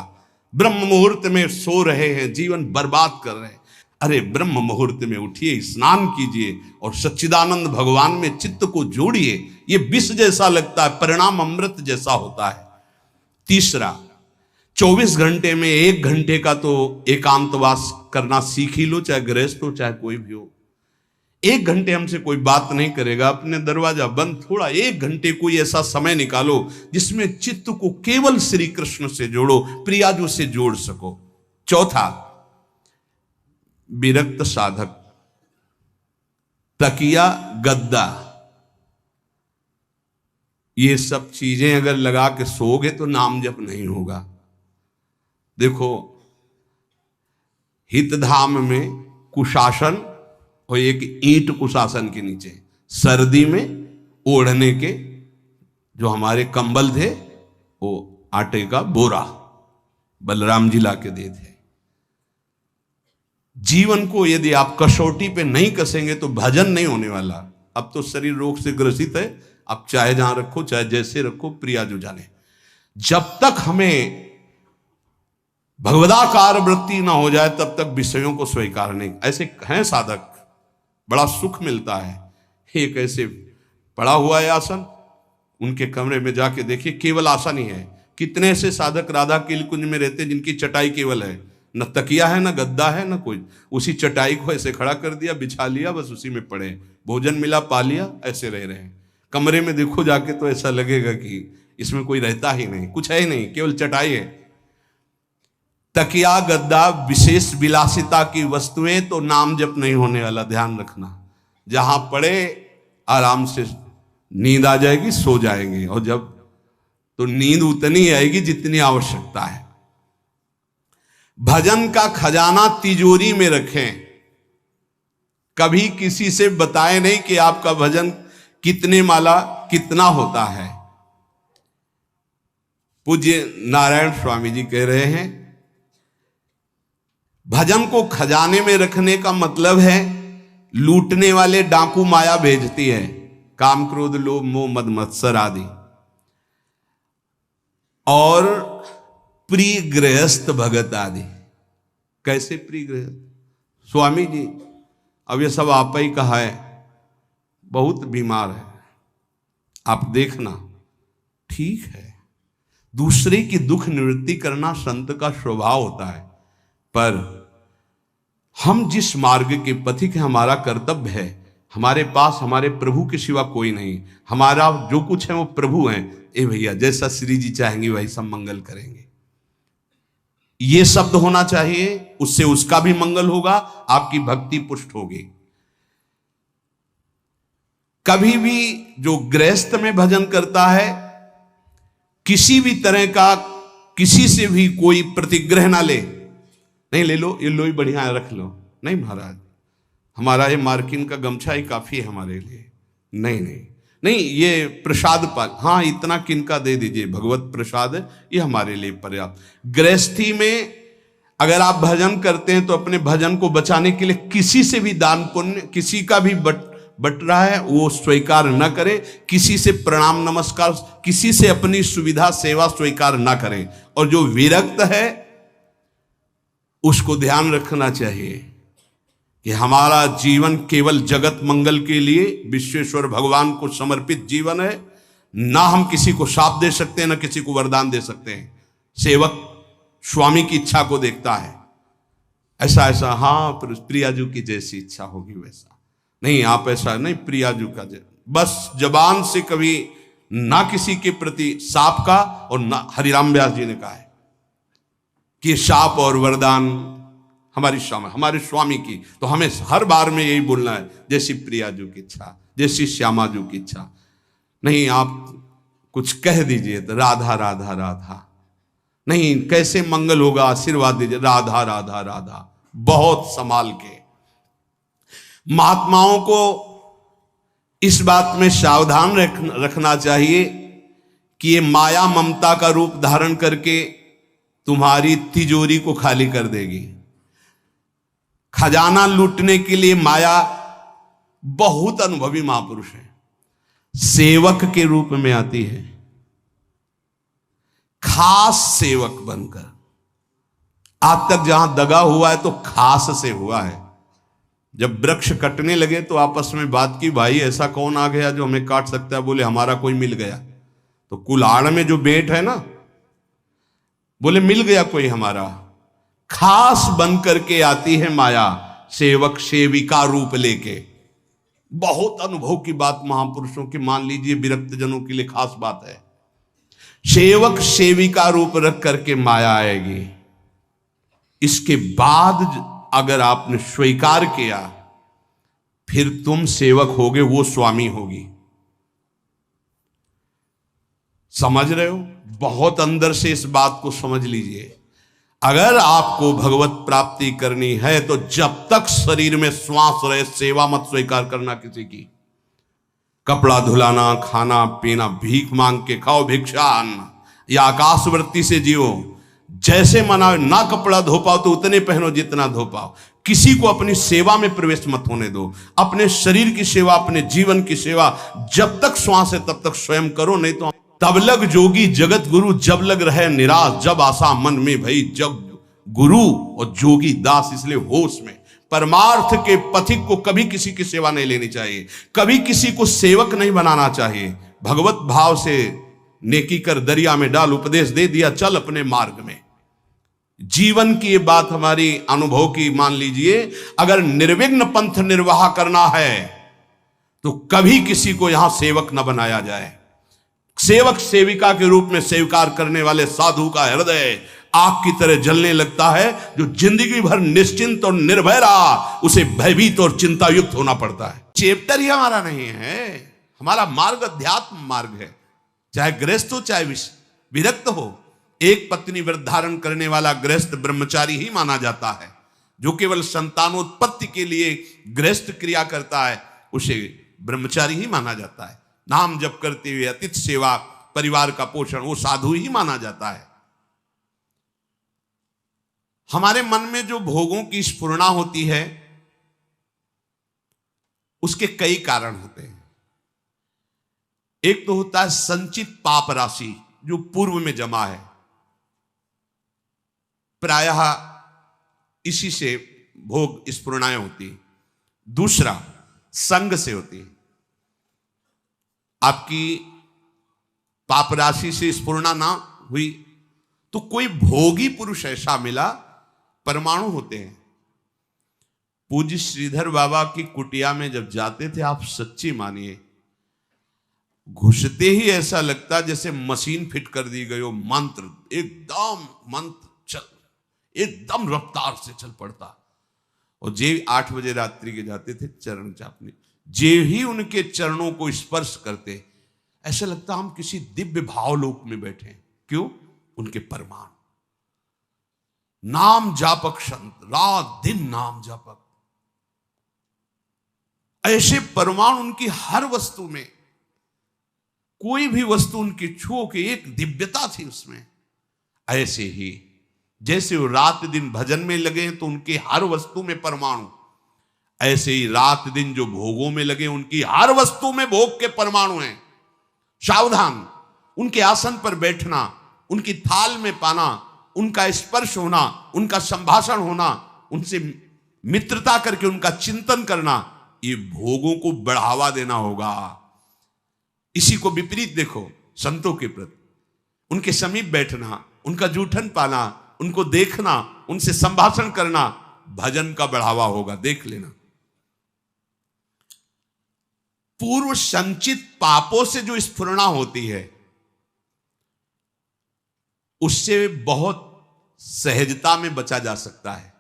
ब्रह्म मुहूर्त में सो रहे हैं, जीवन बर्बाद कर रहे हैं, अरे ब्रह्म मुहूर्त में उठिए, स्नान कीजिए और सच्चिदानंद भगवान में चित्त को जोड़िए। ये विष जैसा लगता है, परिणाम अमृत जैसा होता है। तीसरा, 24 घंटे में 1 घंटे का तो एकांतवास करना सीख ही लो, चाहे गृहस्थ हो चाहे कोई भी हो। 1 घंटे हमसे कोई बात नहीं करेगा, अपने दरवाजा बंद, थोड़ा 1 घंटे कोई ऐसा समय निकालो जिसमें चित्त को केवल श्री कृष्ण से जोड़ो, प्रियाजू से जोड़ सको। चौथा, विरक्त साधक, तकिया गद्दा, ये सब चीजें अगर लगा के सोओगे तो नाम जप नहीं होगा। देखो, हितधाम में कुशासन और एक ईंट कुशासन के नीचे, सर्दी में ओढ़ने के जो हमारे कंबल थे वो आटे का बोरा बलराम जी ला के दे थे। जीवन को यदि आप कसौटी पे नहीं कसेंगे तो भजन नहीं होने वाला। अब तो शरीर रोग से ग्रसित है, आप चाहे जहां रखो चाहे जैसे रखो, प्रिया जो जाने। जब तक हमें भगवदाकार वृत्ति ना हो जाए तब तक विषयों को स्वीकार नहीं। ऐसे हैं साधक, बड़ा सुख मिलता है। एक ऐसे पड़ा हुआ है आसन, उनके कमरे में जाके देखिए, केवल आसन ही है। कितने ऐसे साधक राधा के कुंज में रहते हैं जिनकी चटाई केवल है, न तकिया है न गद्दा है न कोई, उसी चटाई को ऐसे खड़ा कर दिया, बिछा लिया, बस उसी में पड़े, भोजन मिला पा लिया, ऐसे रह रहे हैं। कमरे में देखो जाके तो ऐसा लगेगा कि इसमें कोई रहता ही नहीं, कुछ है ही नहीं, केवल चटाई है। तकिया गद्दा विशेष विलासिता की वस्तुएं तो नाम जप नहीं होने वाला, ध्यान रखना। जहां पड़े आराम से नींद आ जाएगी, सो जाएंगे, और जब तो नींद उतनी आएगी जितनी आवश्यकता है। भजन का खजाना तिजोरी में रखें, कभी किसी से बताएं नहीं कि आपका भजन कितने माला कितना होता है। पूज्य नारायण स्वामी जी कह रहे हैं, भजन को खजाने में रखने का मतलब है लूटने वाले डाकू माया भेजती है, काम क्रोध लोभ मोह मद मत्सर आदि, और प्रिय गृहस्थ भगत आदि। कैसे प्रिय गृहस्थ? स्वामी जी अब ये सब आप ही कहा है, बहुत बीमार है, आप देखना। ठीक है, दूसरे की दुख निवृत्ति करना संत का स्वभाव होता है, पर हम जिस मार्ग के पथिक हैं, हमारा कर्तव्य है, हमारे पास हमारे प्रभु के सिवा कोई नहीं, हमारा जो कुछ है वो प्रभु हैं। ए भैया, जैसा श्री जी चाहेंगे वही सब मंगल करेंगे, ये शब्द होना चाहिए, उससे उसका भी मंगल होगा, आपकी भक्ति पुष्ट होगी। कभी भी जो गृहस्थ में भजन करता है, किसी भी तरह का किसी से भी कोई प्रतिग्रह ना ले, नहीं ले लो, ये लो ही बढ़िया है, रख लो, नहीं महाराज हमारा ये मार्किन का गमछा ही काफी है हमारे लिए, नहीं नहीं नहीं, ये प्रसाद पाल, हाँ इतना किनका दे दीजिए, भगवत प्रसाद है, ये हमारे लिए पर्याप्त। गृहस्थी में अगर आप भजन करते हैं तो अपने भजन को बचाने के लिए किसी से भी दान पुण्य, किसी का भी बट रहा है वो स्वीकार न करें, किसी से प्रणाम नमस्कार, किसी से अपनी सुविधा सेवा स्वीकार न करें। और जो विरक्त है उसको ध्यान रखना चाहिए कि हमारा जीवन केवल जगत मंगल के लिए विश्वेश्वर भगवान को समर्पित जीवन है। ना हम किसी को शाप दे सकते हैं, ना किसी को वरदान दे सकते हैं। सेवक स्वामी की इच्छा को देखता है, ऐसा ऐसा, हाँ प्रियाजू की जैसी इच्छा होगी वैसा नहीं, आप ऐसा नहीं, प्रियाजू का बस जबान से कभी ना किसी के प्रति शाप का, और ना हरिराम व्यास जी ने कहा है कि शाप और वरदान हमारी हमारे स्वामी की, तो हमें हर बार में यही बोलना है, जैसी प्रियाजू की इच्छा, जैसी श्यामाजू की इच्छा। नहीं आप कुछ कह दीजिए तो राधा राधा राधा, नहीं कैसे मंगल होगा, आशीर्वाद दीजिए राधा राधा राधा, बहुत संभाल के। महात्माओं को इस बात में सावधान रखना चाहिए कि ये माया ममता का रूप धारण करके तुम्हारी तिजोरी को खाली कर देगी। खजाना लूटने के लिए माया बहुत अनुभवी महापुरुष है, सेवक के रूप में आती है, खास सेवक बनकर। आज तक जहां दगा हुआ है तो खास से हुआ है। जब वृक्ष कटने लगे तो आपस में बात की, भाई ऐसा कौन आ गया जो हमें काट सकता है? बोले हमारा कोई मिल गया। तो कुल्हाड़ में जो बेंट है ना, बोले मिल गया कोई हमारा। खास बन करके आती है माया, सेवक सेविका रूप लेके। बहुत अनुभव की बात महापुरुषों की, मान लीजिए विरक्त जनों के लिए खास बात है। सेवक सेविका रूप रख करके माया आएगी। इसके बाद अगर आपने स्वीकार किया, फिर तुम सेवक होगे, वो स्वामी होगी। समझ रहे हो? बहुत अंदर से इस बात को समझ लीजिए। अगर आपको भगवत प्राप्ति करनी है तो जब तक शरीर में श्वास रहे, सेवा मत स्वीकार करना किसी की। कपड़ा धुलाना, खाना पीना, भीख मांग के खाओ, भिक्षा अन्न, या आकाशवृत्ति से जियो। जैसे मना, ना कपड़ा धो पाओ तो उतने पहनो जितना धो पाओ। किसी को अपनी सेवा में प्रवेश मत होने दो। अपने शरीर की सेवा, अपने जीवन की सेवा जब तक श्वास है तब तक स्वयं करो, नहीं तो तब लग जोगी जगत गुरु, जब लग रहे निराश, जब आशा मन में भई, जब गुरु और जोगी दास। इसलिए होश में परमार्थ के पथिक को कभी किसी की सेवा नहीं लेनी चाहिए, कभी किसी को सेवक नहीं बनाना चाहिए। भगवत भाव से नेकी कर दरिया में डाल, उपदेश दे दिया चल अपने मार्ग में। जीवन की ये बात हमारी अनुभव की मान लीजिए, अगर निर्विघ्न पंथ निर्वाह करना है तो कभी किसी को यहां सेवक न बनाया जाए। सेवक सेविका के रूप में स्वीकार करने वाले साधु का हृदय आग की तरह जलने लगता है। जो जिंदगी भर निश्चिंत और निर्भय रहा, उसे भयभीत और चिंता युक्त होना पड़ता है। चैप्टर ही हमारा नहीं है, हमारा मार्ग अध्यात्म मार्ग है। चाहे गृहस्थ हो चाहे विरक्त हो, एक पत्नी व्रत धारण करने वाला गृहस्थ ब्रह्मचारी ही माना जाता है। जो केवल संतानोत्पत्ति के लिए गृहस्थ क्रिया करता है, उसे ब्रह्मचारी ही माना जाता है। नाम जप करते हुए अतिथि सेवा, परिवार का पोषण, वो साधु ही माना जाता है। हमारे मन में जो भोगों की स्फुरणा होती है, उसके कई कारण होते हैं। एक तो होता है संचित पाप राशि जो पूर्व में जमा है, प्रायः इसी से भोग स्फुरणाएं होती। दूसरा संग से होती। आपकी पाप राशि से स्फुरणा ना हुई तो कोई भोगी पुरुष ऐसा मिला, परमाणु होते हैं। पूज्य श्रीधर बाबा की कुटिया में जब जाते थे, आप सच्ची मानिए, घुसते ही ऐसा लगता जैसे मशीन फिट कर दी गई हो। मंत्र चल एकदम रफ्तार से चल पड़ता। और जे 8 बजे रात्रि के जाते थे चरण चापने, जे ही उनके चरणों को स्पर्श करते, ऐसा लगता हम किसी दिव्य भावलोक में बैठे। क्यों? उनके परमाणु, नाम जापक संत, रात दिन नाम जापक, ऐसे परमाणु उनकी हर वस्तु में, कोई भी वस्तु उनकी छुओ के एक दिव्यता थी उसमें। ऐसे ही जैसे वो रात दिन भजन में लगे तो उनकी हर वस्तु में परमाणु, ऐसे ही रात दिन जो भोगों में लगे उनकी हर वस्तु में भोग के परमाणु हैं। सावधान, उनके आसन पर बैठना, उनकी थाल में पाना, उनका स्पर्श होना, उनका संभाषण होना, उनसे मित्रता करके उनका चिंतन करना, ये भोगों को बढ़ावा देना होगा। इसी को विपरीत देखो संतों के प्रति, उनके समीप बैठना, उनका जूठन पाना, उनको देखना, उनसे संभाषण करना, भजन का बढ़ावा होगा। देख लेना। पूर्व संचित पापों से जो स्फुरणा होती है, उससे बहुत सहजता में बचा जा सकता है।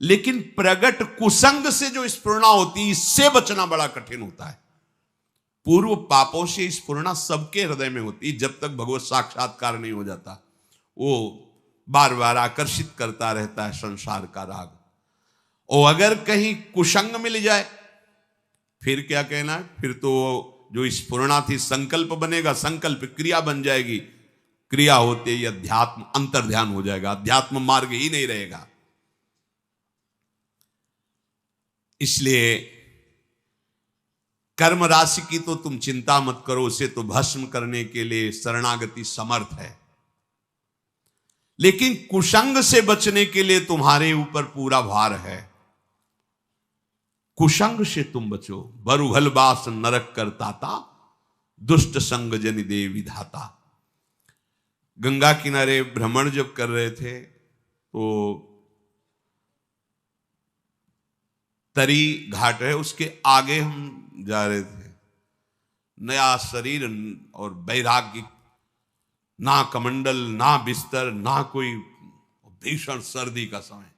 लेकिन प्रगट कुसंग से जो स्फुरणा होती है, इससे बचना बड़ा कठिन होता है। पूर्व पापों से स्फुरणा सबके हृदय में होती है जब तक भगवत साक्षात्कार नहीं हो जाता। वो बार बार आकर्षित करता रहता है संसार का राग। और अगर कहीं कुसंग मिल जाए, फिर क्या कहना है? फिर तो जो स्फुरणा थी संकल्प बनेगा, संकल्प क्रिया बन जाएगी, क्रिया होते ही अध्यात्म अंतर्ध्यान हो जाएगा, अध्यात्म मार्ग ही नहीं रहेगा। इसलिए कर्म राशि की तो तुम चिंता मत करो, उसे तो भस्म करने के लिए शरणागति समर्थ है। लेकिन कुसंग से बचने के लिए तुम्हारे ऊपर पूरा भार है। कुसंग से तुम बचो। बरुघल बास नरक करताता, दुष्ट संग जनि दे विधाता। गंगा किनारे भ्रमण जब कर रहे थे तो तरी घाट है, उसके आगे हम जा रहे थे। नया शरीर और वैराग्य, ना कमंडल, ना बिस्तर, ना कोई, भीषण सर्दी का समय।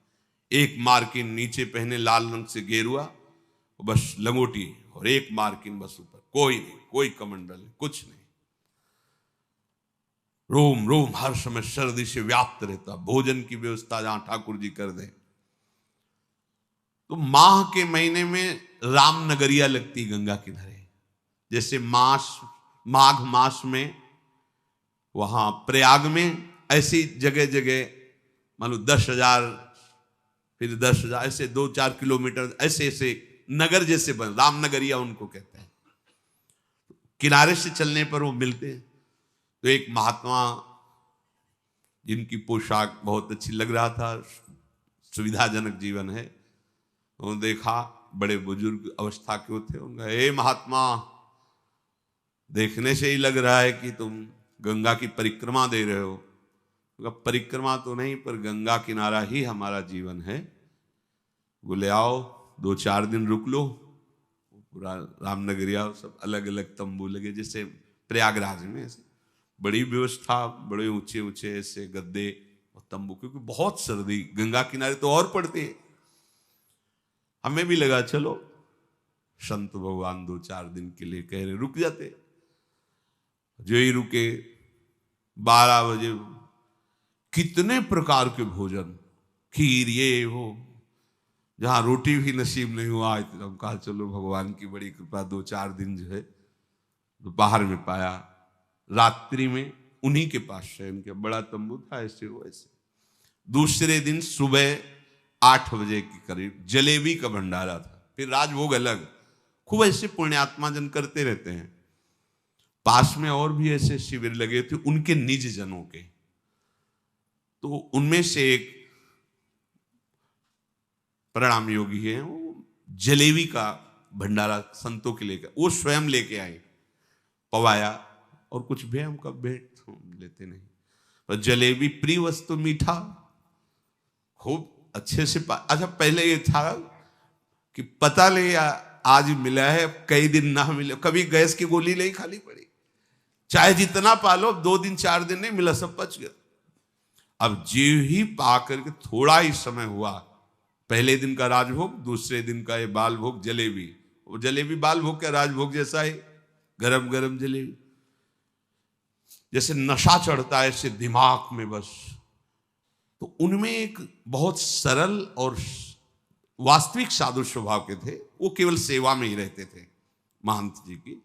एक मार्किन नीचे पहने लाल रंग से गेरुआ, बस लंगोटी, और एक मार्किन बस ऊपर, कोई नहीं, कोई कमंडल, कुछ नहीं। रोम रोम हर समय सर्दी से व्याप्त रहता। भोजन की व्यवस्था जहां ठाकुर जी कर दें। तो माह के महीने में रामनगरिया लगती गंगा किनारे। जैसे माघ मास में वहां प्रयाग में, ऐसी जगह जगह मान लो 10,000 फिर 10,000, ऐसे 2-4 किलोमीटर ऐसे ऐसे नगर जैसे बन, रामनगरिया उनको कहते हैं। किनारे से चलने पर वो मिलते हैं। तो एक महात्मा जिनकी पोशाक बहुत अच्छी लग रहा था, सुविधाजनक जीवन है, वो देखा, बड़े बुजुर्ग अवस्था के थे। उनका, हे महात्मा, देखने से ही लग रहा है कि तुम गंगा की परिक्रमा दे रहे हो। परिक्रमा तो नहीं, पर गंगा किनारा ही हमारा जीवन है। बोले आओ 2-4 दिन रुक लो। पूरा रामनगरिया सब अलग अलग तंबू लगे, जैसे प्रयागराज में ऐसे बड़ी व्यवस्था, बड़े ऊंचे ऊंचे ऐसे गद्दे और तंबू, क्योंकि बहुत सर्दी गंगा किनारे तो और पड़ती है। हमें भी लगा चलो संत भगवान 2-4 दिन के लिए कह रहे, रुक जाते। जो ही रुके 12 बजे कितने प्रकार के भोजन, खीर, ये वो, जहां रोटी भी नसीब नहीं हुआ। हम कहा चलो भगवान की बड़ी कृपा, 2-4 दिन जो है दोपहर में पाया। रात्रि में उन्हीं के पास शयन किया, बड़ा तंबू था ऐसे वैसे। दूसरे दिन सुबह 8 बजे के करीब जलेबी का भंडारा था, फिर राजभोग अलग। खूब ऐसे पुण्यात्मा जन करते रहते हैं। पास में और भी ऐसे शिविर लगे थे उनके निज जनों के। तो उनमें से एक प्रणाम योगी है, वो जलेबी का भंडारा संतों के लेकर, वो स्वयं लेके आए, पवाया। और कुछ भी हमका भेंट लेते नहीं, पर जलेबी प्रिय वस्तु, मीठा खूब अच्छे से अच्छा, पहले ये था कि पता ले आज मिला है, कई दिन ना मिले, कभी गैस की गोली नहीं खाली पड़ी, चाहे जितना पालो, 2 दिन 4 दिन नहीं मिला, सब पच गया। अब जीव ही पा करके थोड़ा ही समय हुआ, पहले दिन का राजभोग, दूसरे दिन का ये बाल भोग जलेबी। वो जलेबी बाल भोग का राजभोग जैसा है, गरम गरम जलेबी, जैसे नशा चढ़ता है ऐसे दिमाग में बस। तो उनमें एक बहुत सरल और वास्तविक साधु स्वभाव के थे, वो केवल सेवा में ही रहते थे महंत जी की।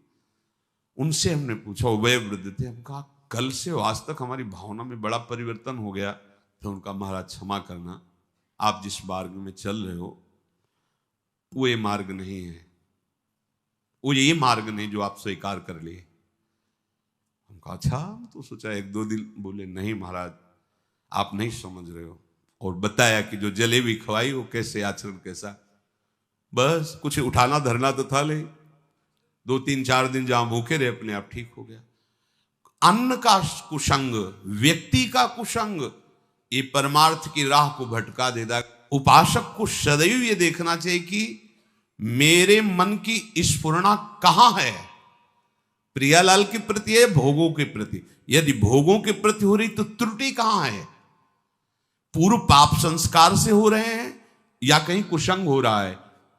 उनसे हमने पूछा, वो वय वृद्ध थे, हम कहा कल से आज तक हमारी भावना में बड़ा परिवर्तन हो गया। तो उनका, महाराज क्षमा करना, आप जिस मार्ग में चल रहे हो वो ये मार्ग नहीं है, वो ये मार्ग नहीं जो आप स्वीकार कर लिए। हम कहा अच्छा, तो सोचा 1-2 दिन। बोले नहीं महाराज, आप नहीं समझ रहे हो। और बताया कि जो जलेबी खवाई वो कैसे आचरण कैसा, बस कुछ उठाना धरना तो था नहीं, 2-3-4 दिन जहां भूखे रहे अपने आप ठीक हो गया। अन्न का कुसंग, व्यक्ति का कुसंग, ये परमार्थ की राह को भटका देता। उपासक को सदैव ये देखना चाहिए कि मेरे मन की स्फुरना कहां है, प्रियालाल के प्रति है, भोगों के प्रति। यदि भोगों के प्रति हो रही तो त्रुटि कहां है, पूर्व पाप संस्कार से हो रहे हैं या कहीं कुसंग हो रहा है।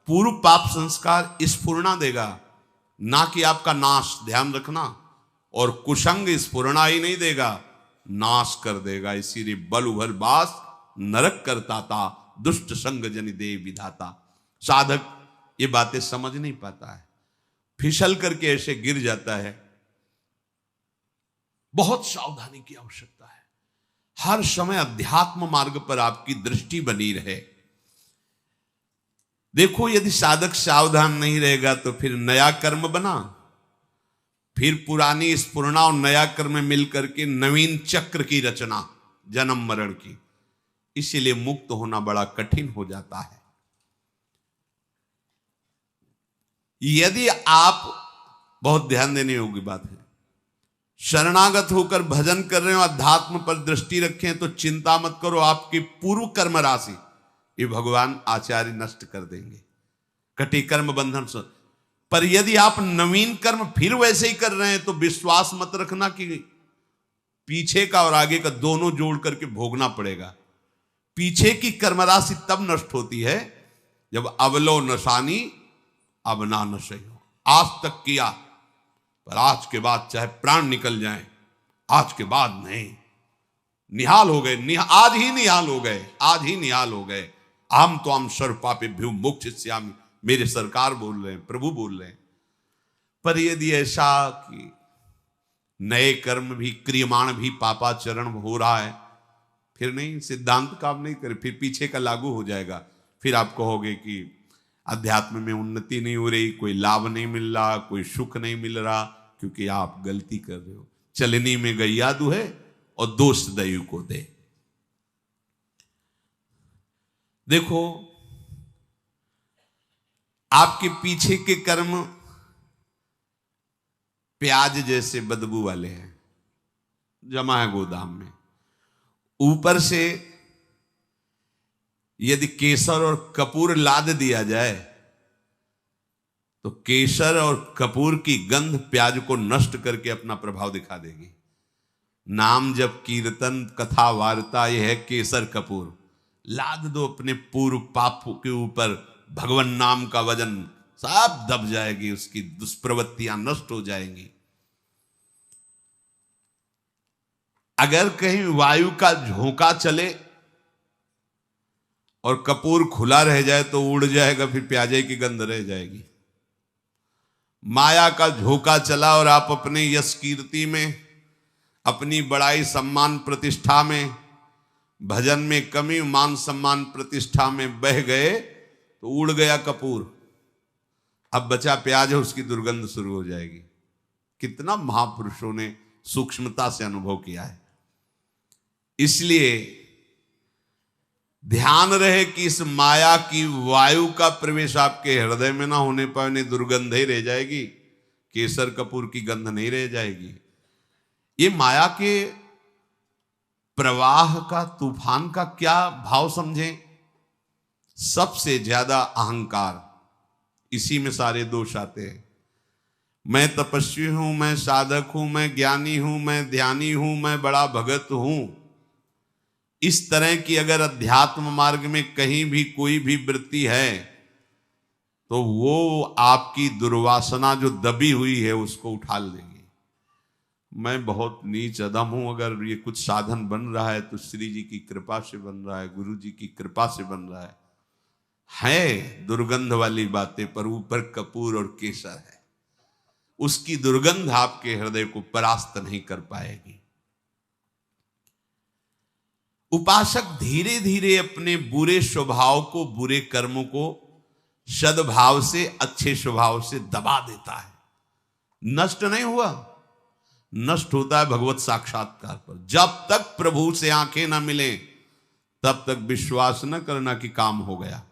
पूर्व पाप संस्कार स्फुरना देगा, ना कि आपका नाश, ध्यान रखना। और कुसंग स्फुरना ही नहीं देगा, नाश कर देगा। इसीलिए बल उभर बास नरक करता था, दुष्ट संग जनि दे विधाता। साधक ये बातें समझ नहीं पाता है, फिसल करके ऐसे गिर जाता है। बहुत सावधानी की आवश्यकता है। हर समय अध्यात्म मार्ग पर आपकी दृष्टि बनी रहे। देखो, यदि साधक सावधान नहीं रहेगा तो फिर नया कर्म बना, फिर पुरानी स्फुरना और नया कर्म मिलकर के नवीन चक्र की रचना, जन्म मरण की। इसीलिए मुक्त होना बड़ा कठिन हो जाता है। यदि आप, बहुत ध्यान देने योग्य बात है, शरणागत होकर भजन कर रहे हो, अध्यात्म पर दृष्टि रखें, तो चिंता मत करो, आपकी पूर्व कर्म राशि ये भगवान आचार्य नष्ट कर देंगे, कटी कर्म बंधन से। पर यदि आप नवीन कर्म फिर वैसे ही कर रहे हैं तो विश्वास मत रखना कि पीछे का और आगे का दोनों जोड़ करके भोगना पड़ेगा। पीछे की कर्म राशि तब नष्ट होती है जब अवलो नशानी अब ना नशे हो। आज तक किया, पर आज के बाद चाहे प्राण निकल जाए, आज के बाद नहीं। निहाल हो गए, आज ही निहाल हो गए, आज ही निहाल हो गए। हम तो हम सर्व पापेभ्यो मोक्षयिष्यामि, मेरे सरकार बोल रहे हैं, प्रभु बोल रहे हैं। पर यदि ऐसा कि नए कर्म भी, क्रियमाण भी पापाचरण हो रहा है, फिर नहीं, सिद्धांत काम नहीं करे, फिर पीछे का लागू हो जाएगा। फिर आप कहोगे कि अध्यात्म में उन्नति नहीं हो रही, कोई लाभ नहीं मिल रहा, कोई सुख नहीं मिल रहा, क्योंकि आप गलती कर रहे हो। चलनी में गैया दुहे और दोष दैव को दे। देखो, आपके पीछे के कर्म प्याज जैसे बदबू वाले हैं, जमा है गोदाम में। ऊपर से यदि केसर और कपूर लाद दिया जाए तो केसर और कपूर की गंध प्याज को नष्ट करके अपना प्रभाव दिखा देगी। नाम जब कीर्तन कथा वार्ता, यह है केसर कपूर। लाद दो अपने पूर्व पाप के ऊपर, भगवान नाम का वजन सब दब जाएगी, उसकी दुष्प्रवृत्तियां नष्ट हो जाएंगी। अगर कहीं वायु का झोंका चले और कपूर खुला रह जाए तो उड़ जाएगा, फिर प्याजे की गंध रह जाएगी। माया का झोंका चला और आप अपने यश कीर्ति में, अपनी बड़ाई सम्मान प्रतिष्ठा में, भजन में कमी, मान सम्मान प्रतिष्ठा में बह गए तो उड़ गया कपूर। अब बचा प्याज है, उसकी दुर्गंध शुरू हो जाएगी। कितना महापुरुषों ने सूक्ष्मता से अनुभव किया है। इसलिए ध्यान रहे कि इस माया की वायु का प्रवेश आपके हृदय में ना होने पाए, नहीं दुर्गंध ही रह जाएगी, केसर कपूर की गंध नहीं रह जाएगी। ये माया के प्रवाह का, तूफान का क्या भाव समझें? सबसे ज्यादा अहंकार, इसी में सारे दोष आते हैं। मैं तपस्वी हूं, मैं साधक हूं, मैं ज्ञानी हूं, मैं ध्यानी हूं, मैं बड़ा भगत हूं। इस तरह की अगर अध्यात्म मार्ग में कहीं भी कोई भी वृत्ति है तो वो आपकी दुर्वासना जो दबी हुई है उसको उठा लेगी। मैं बहुत नीच अधम हूं, अगर ये कुछ साधन बन रहा है तो श्री जी की कृपा से बन रहा है, गुरु जी की कृपा से बन रहा है दुर्गंध वाली बातें, पर ऊपर कपूर और केसर है, उसकी दुर्गंध आपके हृदय को परास्त नहीं कर पाएगी। उपासक धीरे धीरे अपने बुरे स्वभाव को, बुरे कर्मों को सद्भाव से, अच्छे स्वभाव से दबा देता है। नष्ट नहीं हुआ, नष्ट होता है भगवत साक्षात्कार पर। जब तक प्रभु से आंखें ना मिले तब तक विश्वास न करना कि काम हो गया।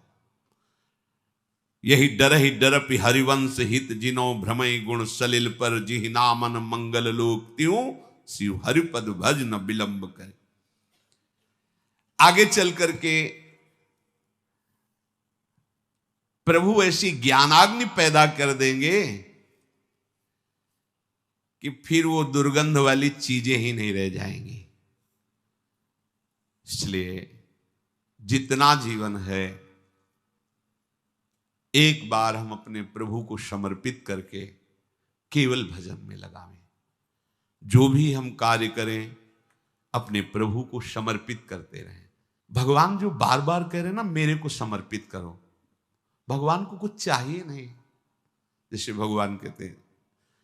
यही डर हरिवंश हित जिनो भ्रमय गुण सलिल पर, जिहि नामन मंगल लोक त्यों शिव हरिपद भज न विलंब करे। आगे चल करके प्रभु ऐसी ज्ञानाग्नि पैदा कर देंगे कि फिर वो दुर्गंध वाली चीजें ही नहीं रह जाएंगी। इसलिए जितना जीवन है, एक बार हम अपने प्रभु को समर्पित करके केवल भजन में लगावें। जो भी हम कार्य करें अपने प्रभु को समर्पित करते रहें। भगवान जो बार बार कह रहे हैं ना, मेरे को समर्पित करो, भगवान को कुछ चाहिए नहीं। जैसे भगवान कहते हैं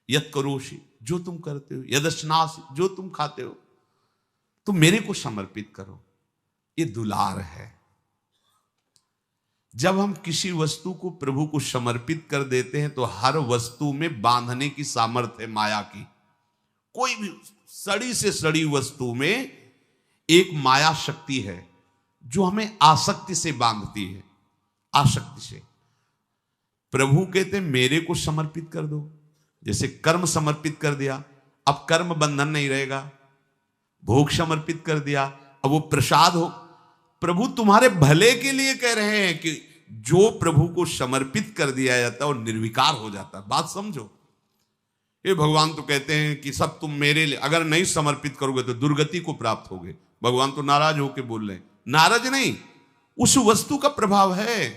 यत् करोषि, जो तुम करते हो, यदश्नासि, जो तुम खाते हो, तुम मेरे को समर्पित करो। ये दुलार है। जब हम किसी वस्तु को प्रभु को समर्पित कर देते हैं तो हर वस्तु में बांधने की सामर्थ्य है माया की। कोई भी सड़ी से सड़ी वस्तु में एक माया शक्ति है जो हमें आसक्ति से बांधती है, आसक्ति से। प्रभु कहते हैं मेरे को समर्पित कर दो। जैसे कर्म समर्पित कर दिया, अब कर्म बंधन नहीं रहेगा। भोग समर्पित कर दिया, अब वो प्रसाद हो। प्रभु तुम्हारे भले के लिए कह रहे हैं कि जो प्रभु को समर्पित कर दिया जाता है वो निर्विकार हो जाता है। बात समझो। ये भगवान तो कहते हैं कि सब तुम मेरे लिए, अगर नहीं समर्पित करोगे तो दुर्गति को प्राप्त होगे। भगवान तो नाराज होके बोल रहे हैं। नाराज नहीं, उस वस्तु का प्रभाव है।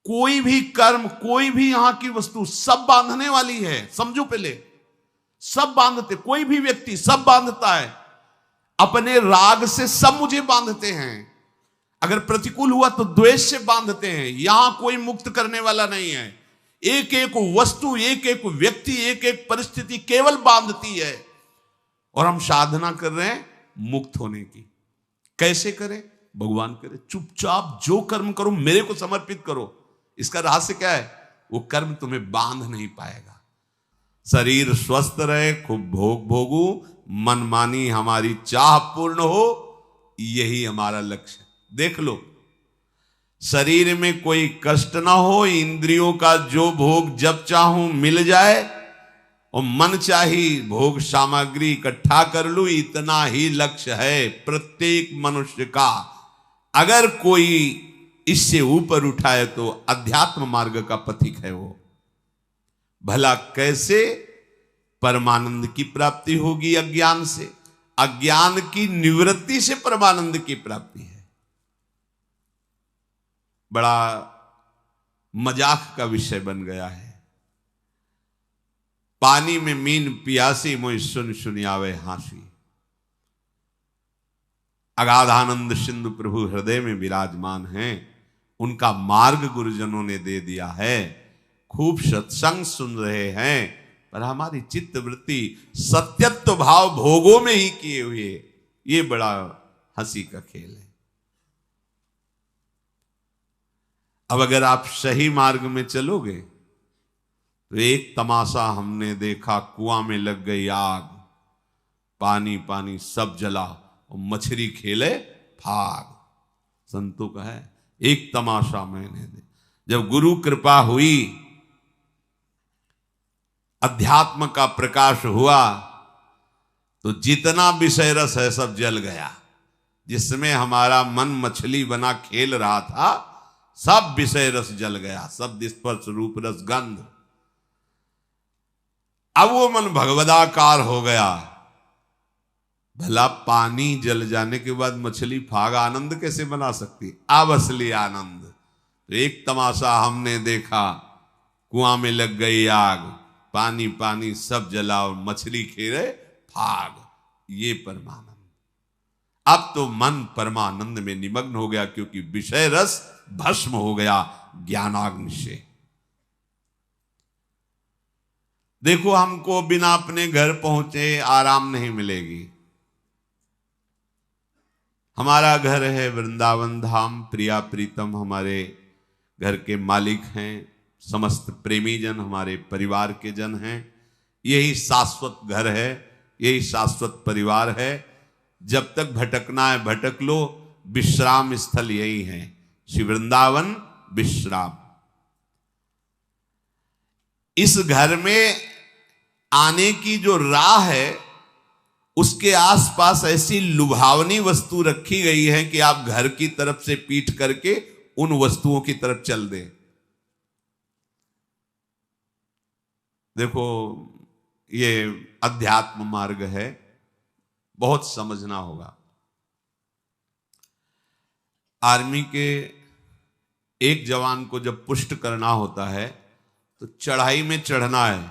कोई भी कर्म, कोई भी यहां की वस्तु सब बांधने वाली है। समझो पहले, सब बांधते, कोई भी व्यक्ति सब बांधता है। अपने राग से सब मुझे बांधते हैं। अगर प्रतिकूल हुआ तो द्वेष से बांधते हैं। यहां कोई मुक्त करने वाला नहीं है। एक एक वस्तु, एक एक व्यक्ति, एक एक परिस्थिति केवल बांधती है। और हम साधना कर रहे हैं मुक्त होने की। कैसे करें? भगवान करे चुपचाप जो कर्म करो मेरे को समर्पित करो। इसका रहस्य क्या है? वो कर्म तुम्हें बांध नहीं पाएगा। शरीर स्वस्थ रहे, खूब भोग भोगू, मनमानी हमारी चाह पूर्ण हो, यही हमारा लक्ष्य। देख लो, शरीर में कोई कष्ट ना हो, इंद्रियों का जो भोग जब चाहूं मिल जाए और मन चाही भोग सामग्री इकट्ठा कर लूं, इतना ही लक्ष्य है प्रत्येक मनुष्य का। अगर कोई इससे ऊपर उठाए तो अध्यात्म मार्ग का पथिक है वो। भला कैसे परमानंद की प्राप्ति होगी? अज्ञान से। अज्ञान की निवृत्ति से परमानंद की प्राप्ति है। बड़ा मजाक का विषय बन गया है। पानी में मीन पियासी, मोहि सुन सुनियावे हासी। अगाधानंद सिंधु प्रभु हृदय में विराजमान हैं, उनका मार्ग गुरुजनों ने दे दिया है। खूब सत्संग सुन रहे हैं, पर हमारी चित्त वृत्ति सत्यत्व भाव भोगों में ही किए हुए, ये बड़ा हंसी का खेल है। अब अगर आप सही मार्ग में चलोगे तो एक तमाशा हमने देखा, कुआं में लग गई आग, पानी पानी सब जला और मछली खेले फाग। संतों का है एक तमाशा मैंने दे। जब गुरु कृपा हुई, अध्यात्म का प्रकाश हुआ, तो जितना विषय रस है सब जल गया। जिसमें हमारा मन मछली बना खेल रहा था, सब विषय रस जल गया। शब्द स्पर्श रूप रस गंध। अब वो मन भगवदाकार हो गया। भला पानी जल जाने के बाद मछली फाग आनंद कैसे बना सकती? अब असली आनंद। तो एक तमाशा हमने देखा, कुआं में लग गई आग, पानी पानी सब जला और मछली खेले फाग। ये परमानंद। अब तो मन परमानंद में निमग्न हो गया, क्योंकि विषय रस भस्म हो गया ज्ञानाग्नि से। देखो, हमको बिना अपने घर पहुंचे आराम नहीं मिलेगी। हमारा घर है वृंदावन धाम, प्रिया प्रीतम हमारे घर के मालिक हैं, समस्त प्रेमी जन हमारे परिवार के जन हैं। यही शाश्वत घर है, यही शाश्वत परिवार है। जब तक भटकना है भटक लो, विश्राम स्थल यही है, श्री वृंदावन विश्राम। इस घर में आने की जो राह है, उसके आसपास ऐसी लुभावनी वस्तु रखी गई है कि आप घर की तरफ से पीठ करके उन वस्तुओं की तरफ चल दें। देखो, ये अध्यात्म मार्ग है, बहुत समझना होगा। आर्मी के एक जवान को जब पुष्ट करना होता है तो चढ़ाई में चढ़ना है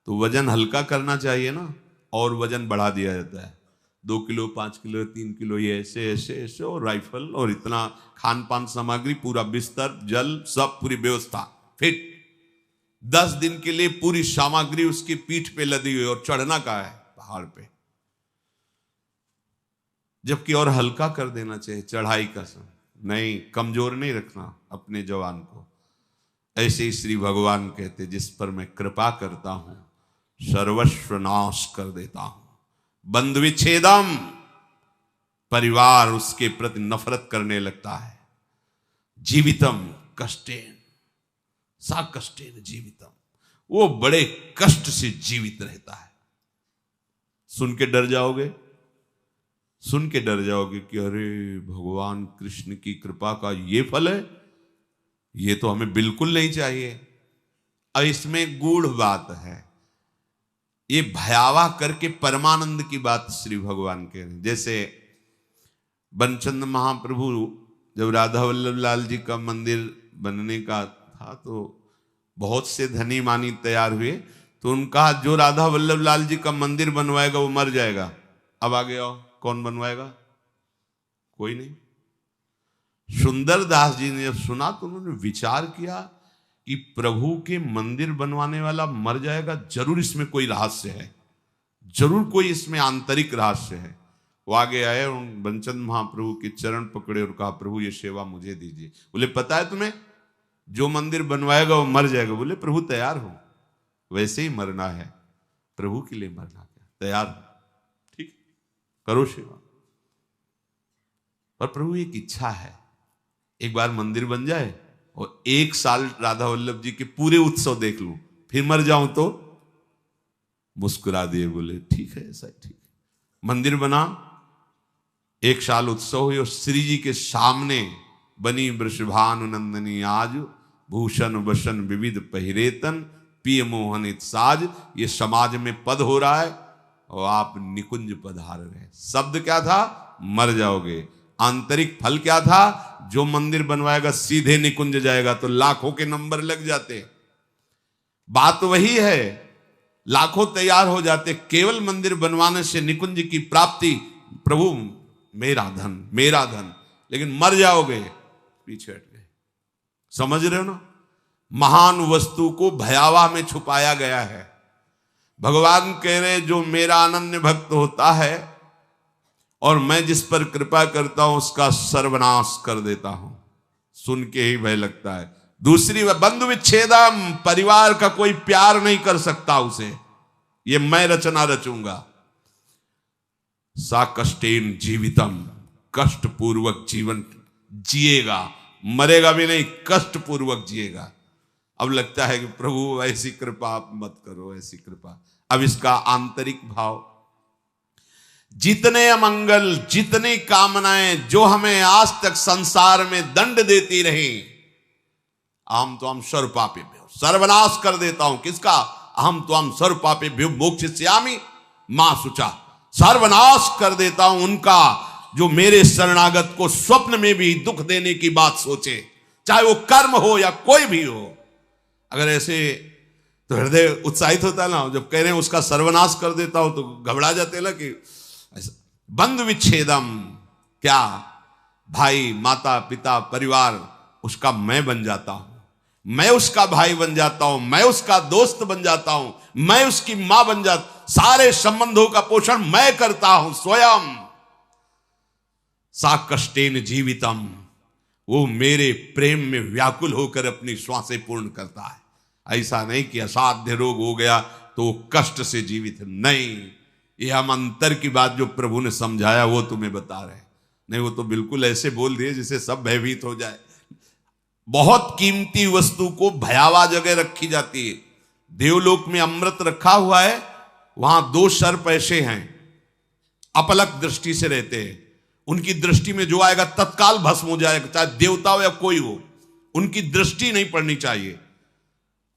तो वजन हल्का करना चाहिए ना, और वजन बढ़ा दिया जाता है। 2 किलो 5 किलो 3 किलो, ये ऐसे ऐसे ऐसे, और राइफल और इतना खान पान सामग्री, पूरा बिस्तर जल सब पूरी व्यवस्था फिट। 10 दिन के लिए पूरी सामग्री उसकी पीठ पे लदी हुई, और चढ़ना का है पहाड़ पे। जबकि और हल्का कर देना चाहिए चढ़ाई का समय, नहीं, कमजोर नहीं रखना अपने जवान को। ऐसे ही श्री भगवान कहते, जिस पर मैं कृपा करता हूं सर्वस्व नाश कर देता हूं। बंधु विच्छेदम, परिवार उसके प्रति नफरत करने लगता है। जीवितम कष्टेन सा कष्टेन जीवितम, वो बड़े कष्ट से जीवित रहता है। सुन के डर जाओगे, सुन के डर जाओगे कि अरे भगवान कृष्ण की कृपा का ये फल है, ये तो हमें बिल्कुल नहीं चाहिए। अब इसमें गूढ़ बात है, ये भयावह करके परमानंद की बात श्री भगवान कह रहे हैं। जैसे बनचंद महाप्रभु जब राधा वल्लभ लाल जी का मंदिर बनने का था, तो बहुत से धनी मानी तैयार हुए, तो उनका जो राधा वल्लभ लाल जी का मंदिर बनवाएगा वो मर जाएगा। अब आगे आओ, कौन बनवाएगा? कोई नहीं। सुंदर दास जी ने जब सुना तो उन्होंने विचार किया कि प्रभु के मंदिर बनवाने वाला मर जाएगा, जरूर इसमें कोई रहस्य है, जरूर कोई इसमें आंतरिक रहस्य है। वो आगे आए, उन बंचंद महाप्रभु के चरण पकड़े और कहा, प्रभु ये सेवा मुझे दीजिए। बोले ठीक है तुम्हें जो मंदिर बनवाएगा वो मर जाएगा। बोले प्रभु तैयार हो, वैसे ही मरना है, प्रभु के लिए मरना क्या, तैयार हो, ठीक करो सेवा। पर प्रभु एक इच्छा है, एक बार मंदिर बन जाए और 1 साल राधा वल्लभ जी के पूरे उत्सव देख लूं, फिर मर जाऊं तो। मुस्कुरा दिए, बोले ठीक है, ऐसा ठीक है। मंदिर बना, 1 साल उत्सव हुई और श्री जी के सामने बनी वृषभानु नंदनी आज, भूषण वसन विविध पहिरेतन, पिय मोहनित साज। ये समाज में पद हो रहा है और आप निकुंज पधार रहे। शब्द क्या था, मर जाओगे। आंतरिक फल क्या था, जो मंदिर बनवाएगा सीधे निकुंज जाएगा, तो लाखों के नंबर लग जाते। बात वही है, लाखों तैयार हो जाते, केवल मंदिर बनवाने से निकुंज की प्राप्ति। प्रभु मेरा धन, मेरा धन, लेकिन मर जाओगे, पीछे हट गए। समझ रहे हो ना, महान वस्तु को भयावह में छुपाया गया है। भगवान कह रहे जो मेरा अनन्य भक्त होता है और मैं जिस पर कृपा करता हूं उसका सर्वनाश कर देता हूं। सुन के ही भय लगता है। दूसरी बंधु विच्छेदम, परिवार का कोई प्यार नहीं कर सकता उसे, ये मैं रचना रचूंगा। सा कष्टेन जीवितम, कष्ट पूर्वक जीवन जिएगा, मरेगा भी नहीं, कष्ट पूर्वक जिएगा। अब लगता है कि प्रभु ऐसी कृपा आप मत करो, ऐसी कृपा। अब इसका आंतरिक भाव, जितने अमंगल, जितनी कामनाएं जो हमें आज तक संसार में दंड देती रही, अहम तो हम सर्व पापेभ्यो, सर्वनाश कर देता हूं। किसका, अहम तो हम सर्व पापेभ्यो मोक्षयिष्यामि मां शुचा, सर्वनाश कर देता हूं उनका जो मेरे शरणागत को स्वप्न में भी दुख देने की बात सोचे, चाहे वो कर्म हो या कोई भी हो। अगर ऐसे तो हृदय उत्साहित होता है ना, जब कह रहे हैं उसका सर्वनाश कर देता हूं तो घबरा जाते ना कि बंधु विच्छेदम, क्या भाई माता पिता परिवार उसका मैं बन जाता हूं, मैं उसका भाई बन जाता हूं, मैं उसका दोस्त बन जाता हूं, मैं उसकी मां बन जाता, सारे संबंधों का पोषण मैं करता हूं स्वयं। सा कष्टेन जीवितम, वो मेरे प्रेम में व्याकुल होकर अपनी श्वासें पूर्ण करता है। ऐसा नहीं कि असाध्य रोग हो गया तो वो कष्ट से जीवित, नहीं। ये हम अंतर की बात जो प्रभु ने समझाया वो तुम्हें बता रहे हैं। नहीं, वो तो बिल्कुल ऐसे बोल दिए जिससे सब भयभीत हो जाए। बहुत कीमती वस्तु को भयावह जगह रखी जाती है। देवलोक में अमृत रखा हुआ है, वहां 2 सर्प ऐसे हैं, अपलक दृष्टि से रहते हैं। उनकी दृष्टि में जो आएगा तत्काल भस्म हो जाएगा, चाहे देवता हो या कोई हो, उनकी दृष्टि नहीं पड़नी चाहिए,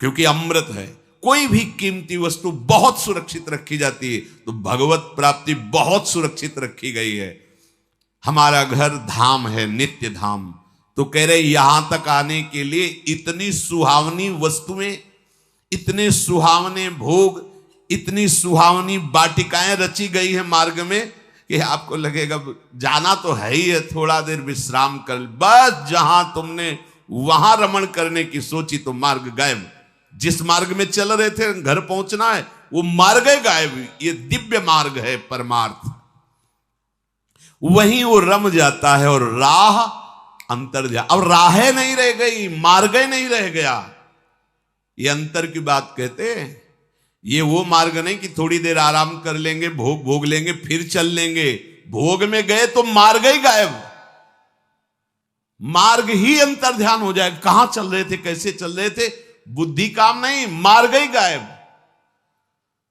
क्योंकि अमृत है। कोई भी कीमती वस्तु बहुत सुरक्षित रखी जाती है, तो भगवत प्राप्ति बहुत सुरक्षित रखी गई है। हमारा घर धाम है, नित्य धाम। तो कह रहे यहां तक आने के लिए इतनी सुहावनी वस्तुएं, इतने सुहावने भोग, इतनी सुहावनी वाटिकाएं रची गई है मार्ग में कि आपको लगेगा जाना तो है ही है, थोड़ा देर विश्राम कर, बस जहां तुमने वहां रमण करने की सोची तो मार्ग गायब। जिस मार्ग में चल रहे थे घर पहुंचना है, वो मार्ग गायब। ये दिव्य मार्ग है परमार्थ, वहीं वो रम जाता है और राह अंतर जा। अब राहें नहीं रह गई, मार्ग नहीं रह गया। ये अंतर की बात कहते हैं। ये वो मार्ग नहीं कि थोड़ी देर आराम कर लेंगे, भोग भोग लेंगे, फिर चल लेंगे। भोग में गए तो मार्ग ही गायब, मार्ग ही अंतर ध्यान हो जाए। कहां चल रहे थे, कैसे चल रहे थे, बुद्धि काम नहीं, मार्ग ही गायब।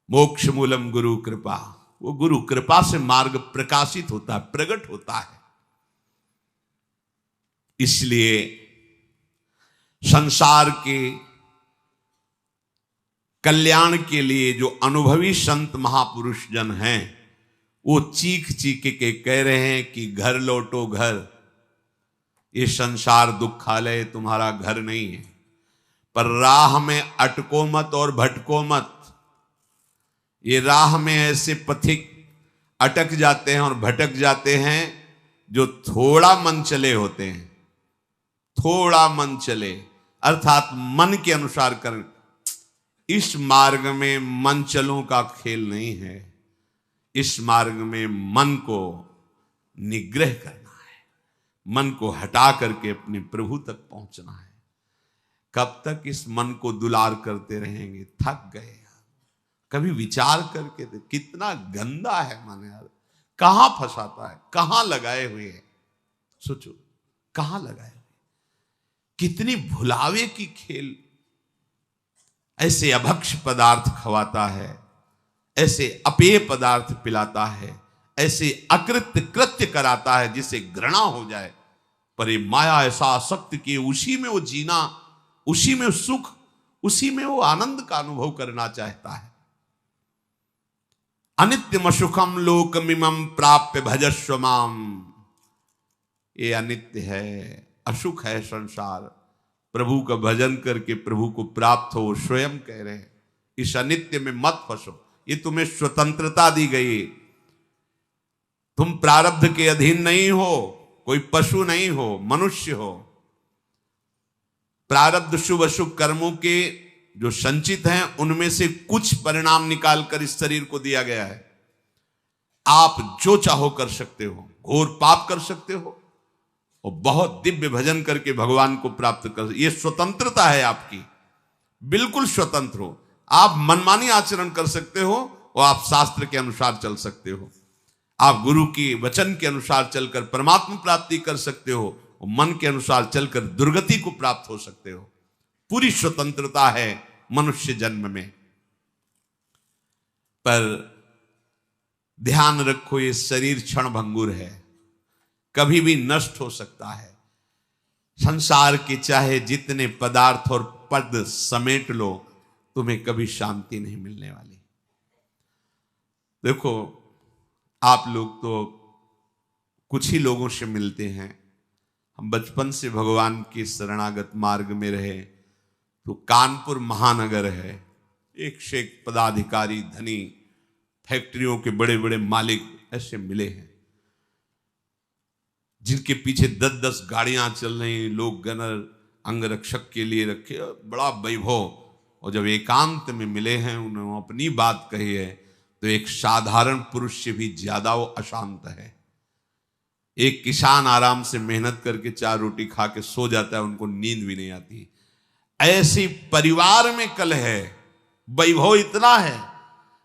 मोक्ष मूलम गुरु कृपा, वो गुरु कृपा से मार्ग प्रकाशित होता है, प्रकट होता है। इसलिए संसार के कल्याण के लिए जो अनुभवी संत महापुरुष जन हैं, वो चीख चीख के कह रहे हैं कि घर लौटो घर। ये संसार दुखालय तुम्हारा घर नहीं है, पर राह में अटको मत और भटको मत। ये राह में ऐसे पथिक अटक जाते हैं और भटक जाते हैं जो थोड़ा मन चले होते हैं। थोड़ा मन चले अर्थात मन के अनुसार कर। इस मार्ग में मन चलों का खेल नहीं है। इस मार्ग में मन को निग्रह करना है, मन को हटा करके अपने प्रभु तक पहुंचना है। कब तक इस मन को दुलार करते रहेंगे? थक गए। कभी विचार करके दे, कितना गंदा है मन यार, कहां फंसाता है, कहां लगाए हुए है। सोचो कहां लगाए हुए, कितनी भुलावे की खेल। ऐसे अभक्ष पदार्थ खवाता है, ऐसे अपेय पदार्थ पिलाता है, ऐसे अकृत्य कृत्य कराता है जिसे घृणा हो जाए। पर ये माया ऐसा आसक्त कि उसी में वो जीना, उसी में सुख, उसी में वो आनंद का अनुभव करना चाहता है। अनित्यम सुखम लोकमिमं प्राप्य भजस्व माम। ये अनित्य है, असुख है संसार। प्रभु का भजन करके प्रभु को प्राप्त हो, स्वयं कह रहे हैं इस अनित्य में मत फंसो। ये तुम्हें स्वतंत्रता दी गई, तुम प्रारब्ध के अधीन नहीं हो, कोई पशु नहीं हो, मनुष्य हो। प्रारब्ध शुभ अशुभ कर्मों के जो संचित हैं उनमें से कुछ परिणाम निकालकर इस शरीर को दिया गया है। आप जो चाहो कर सकते हो, घोर पाप कर सकते हो और बहुत दिव्य भजन करके भगवान को प्राप्त कर। ये स्वतंत्रता है आपकी, बिल्कुल स्वतंत्र हो। आप मनमानी आचरण कर सकते हो और आप शास्त्र के अनुसार चल सकते हो। आप गुरु की वचन के अनुसार चलकर परमात्मा प्राप्ति कर सकते हो और मन के अनुसार चलकर दुर्गति को प्राप्त हो सकते हो। पूरी स्वतंत्रता है मनुष्य जन्म में। पर ध्यान रखो, ये शरीर क्षण भंगुर है, कभी भी नष्ट हो सकता है। संसार के चाहे जितने पदार्थ और पद समेट लो, तुम्हें कभी शांति नहीं मिलने वाली। देखो आप लोग तो कुछ ही लोगों से मिलते हैं। हम बचपन से भगवान के शरणागत मार्ग में रहे, तो कानपुर महानगर है, एक से एक पदाधिकारी, धनी, फैक्ट्रियों के बड़े बड़े मालिक ऐसे मिले हैं जिनके पीछे 10-10 गाड़ियां चल रही, लोग गनर अंगरक्षक के लिए रखे, बड़ा वैभव। और जब एकांत में मिले हैं, उन्होंने अपनी बात कही है, तो एक साधारण पुरुष से भी ज्यादा वो अशांत है। एक किसान आराम से मेहनत करके 4 रोटी खा के सो जाता है, उनको नींद भी नहीं आती। ऐसी परिवार में कलह है, वैभव इतना है,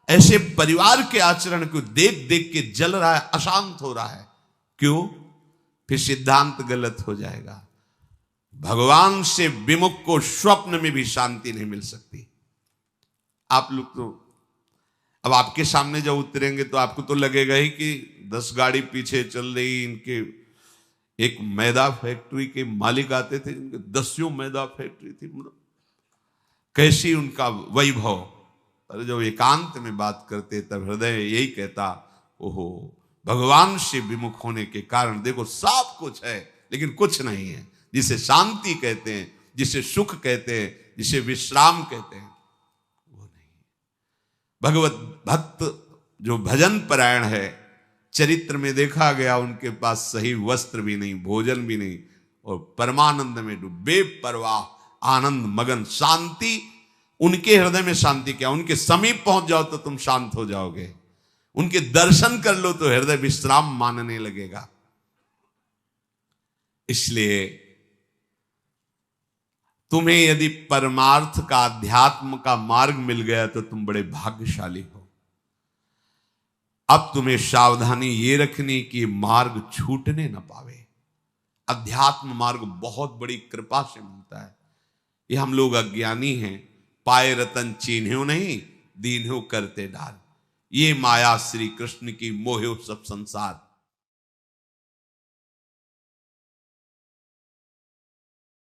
ऐसे परिवार के आचरण को देख देख के जल रहा है, अशांत हो रहा है। क्यों? फिर सिद्धांत गलत हो जाएगा। भगवान से विमुख को स्वप्न में भी शांति नहीं मिल सकती। आप लोग तो अब आपके सामने जब उतरेंगे तो आपको तो लगेगा ही कि 10 गाड़ी पीछे चल रही। इनके एक मैदा फैक्ट्री के मालिक आते थे, इनके 10 मैदा फैक्ट्री थी, कैसी उनका वैभव। पर जब एकांत में बात करते तब हृदय यही कहता, ओहो, भगवान से विमुख होने के कारण देखो सब कुछ है लेकिन कुछ नहीं है। जिसे शांति कहते हैं, जिसे सुख कहते हैं, जिसे विश्राम कहते हैं, वो नहीं। भगवत भक्त जो भजन परायण है, चरित्र में देखा गया उनके पास सही वस्त्र भी नहीं, भोजन भी नहीं, और परमानंद में डूबे, परवाह आनंद मगन, शांति। उनके हृदय में शांति क्या, उनके समीप पहुंच जाओ तो तुम शांत हो जाओगे, उनके दर्शन कर लो तो हृदय विश्राम मानने लगेगा। इसलिए तुम्हें यदि परमार्थ का, अध्यात्म का मार्ग मिल गया तो तुम बड़े भाग्यशाली हो। अब तुम्हें सावधानी ये रखनी कि मार्ग छूटने न पावे। अध्यात्म मार्ग बहुत बड़ी कृपा से मिलता है। ये हम लोग अज्ञानी हैं, पाए रतन चीन्ह्यो नहीं, दीन्ह्यो करते डाल। ये माया श्री कृष्ण की मोहे सब संसार।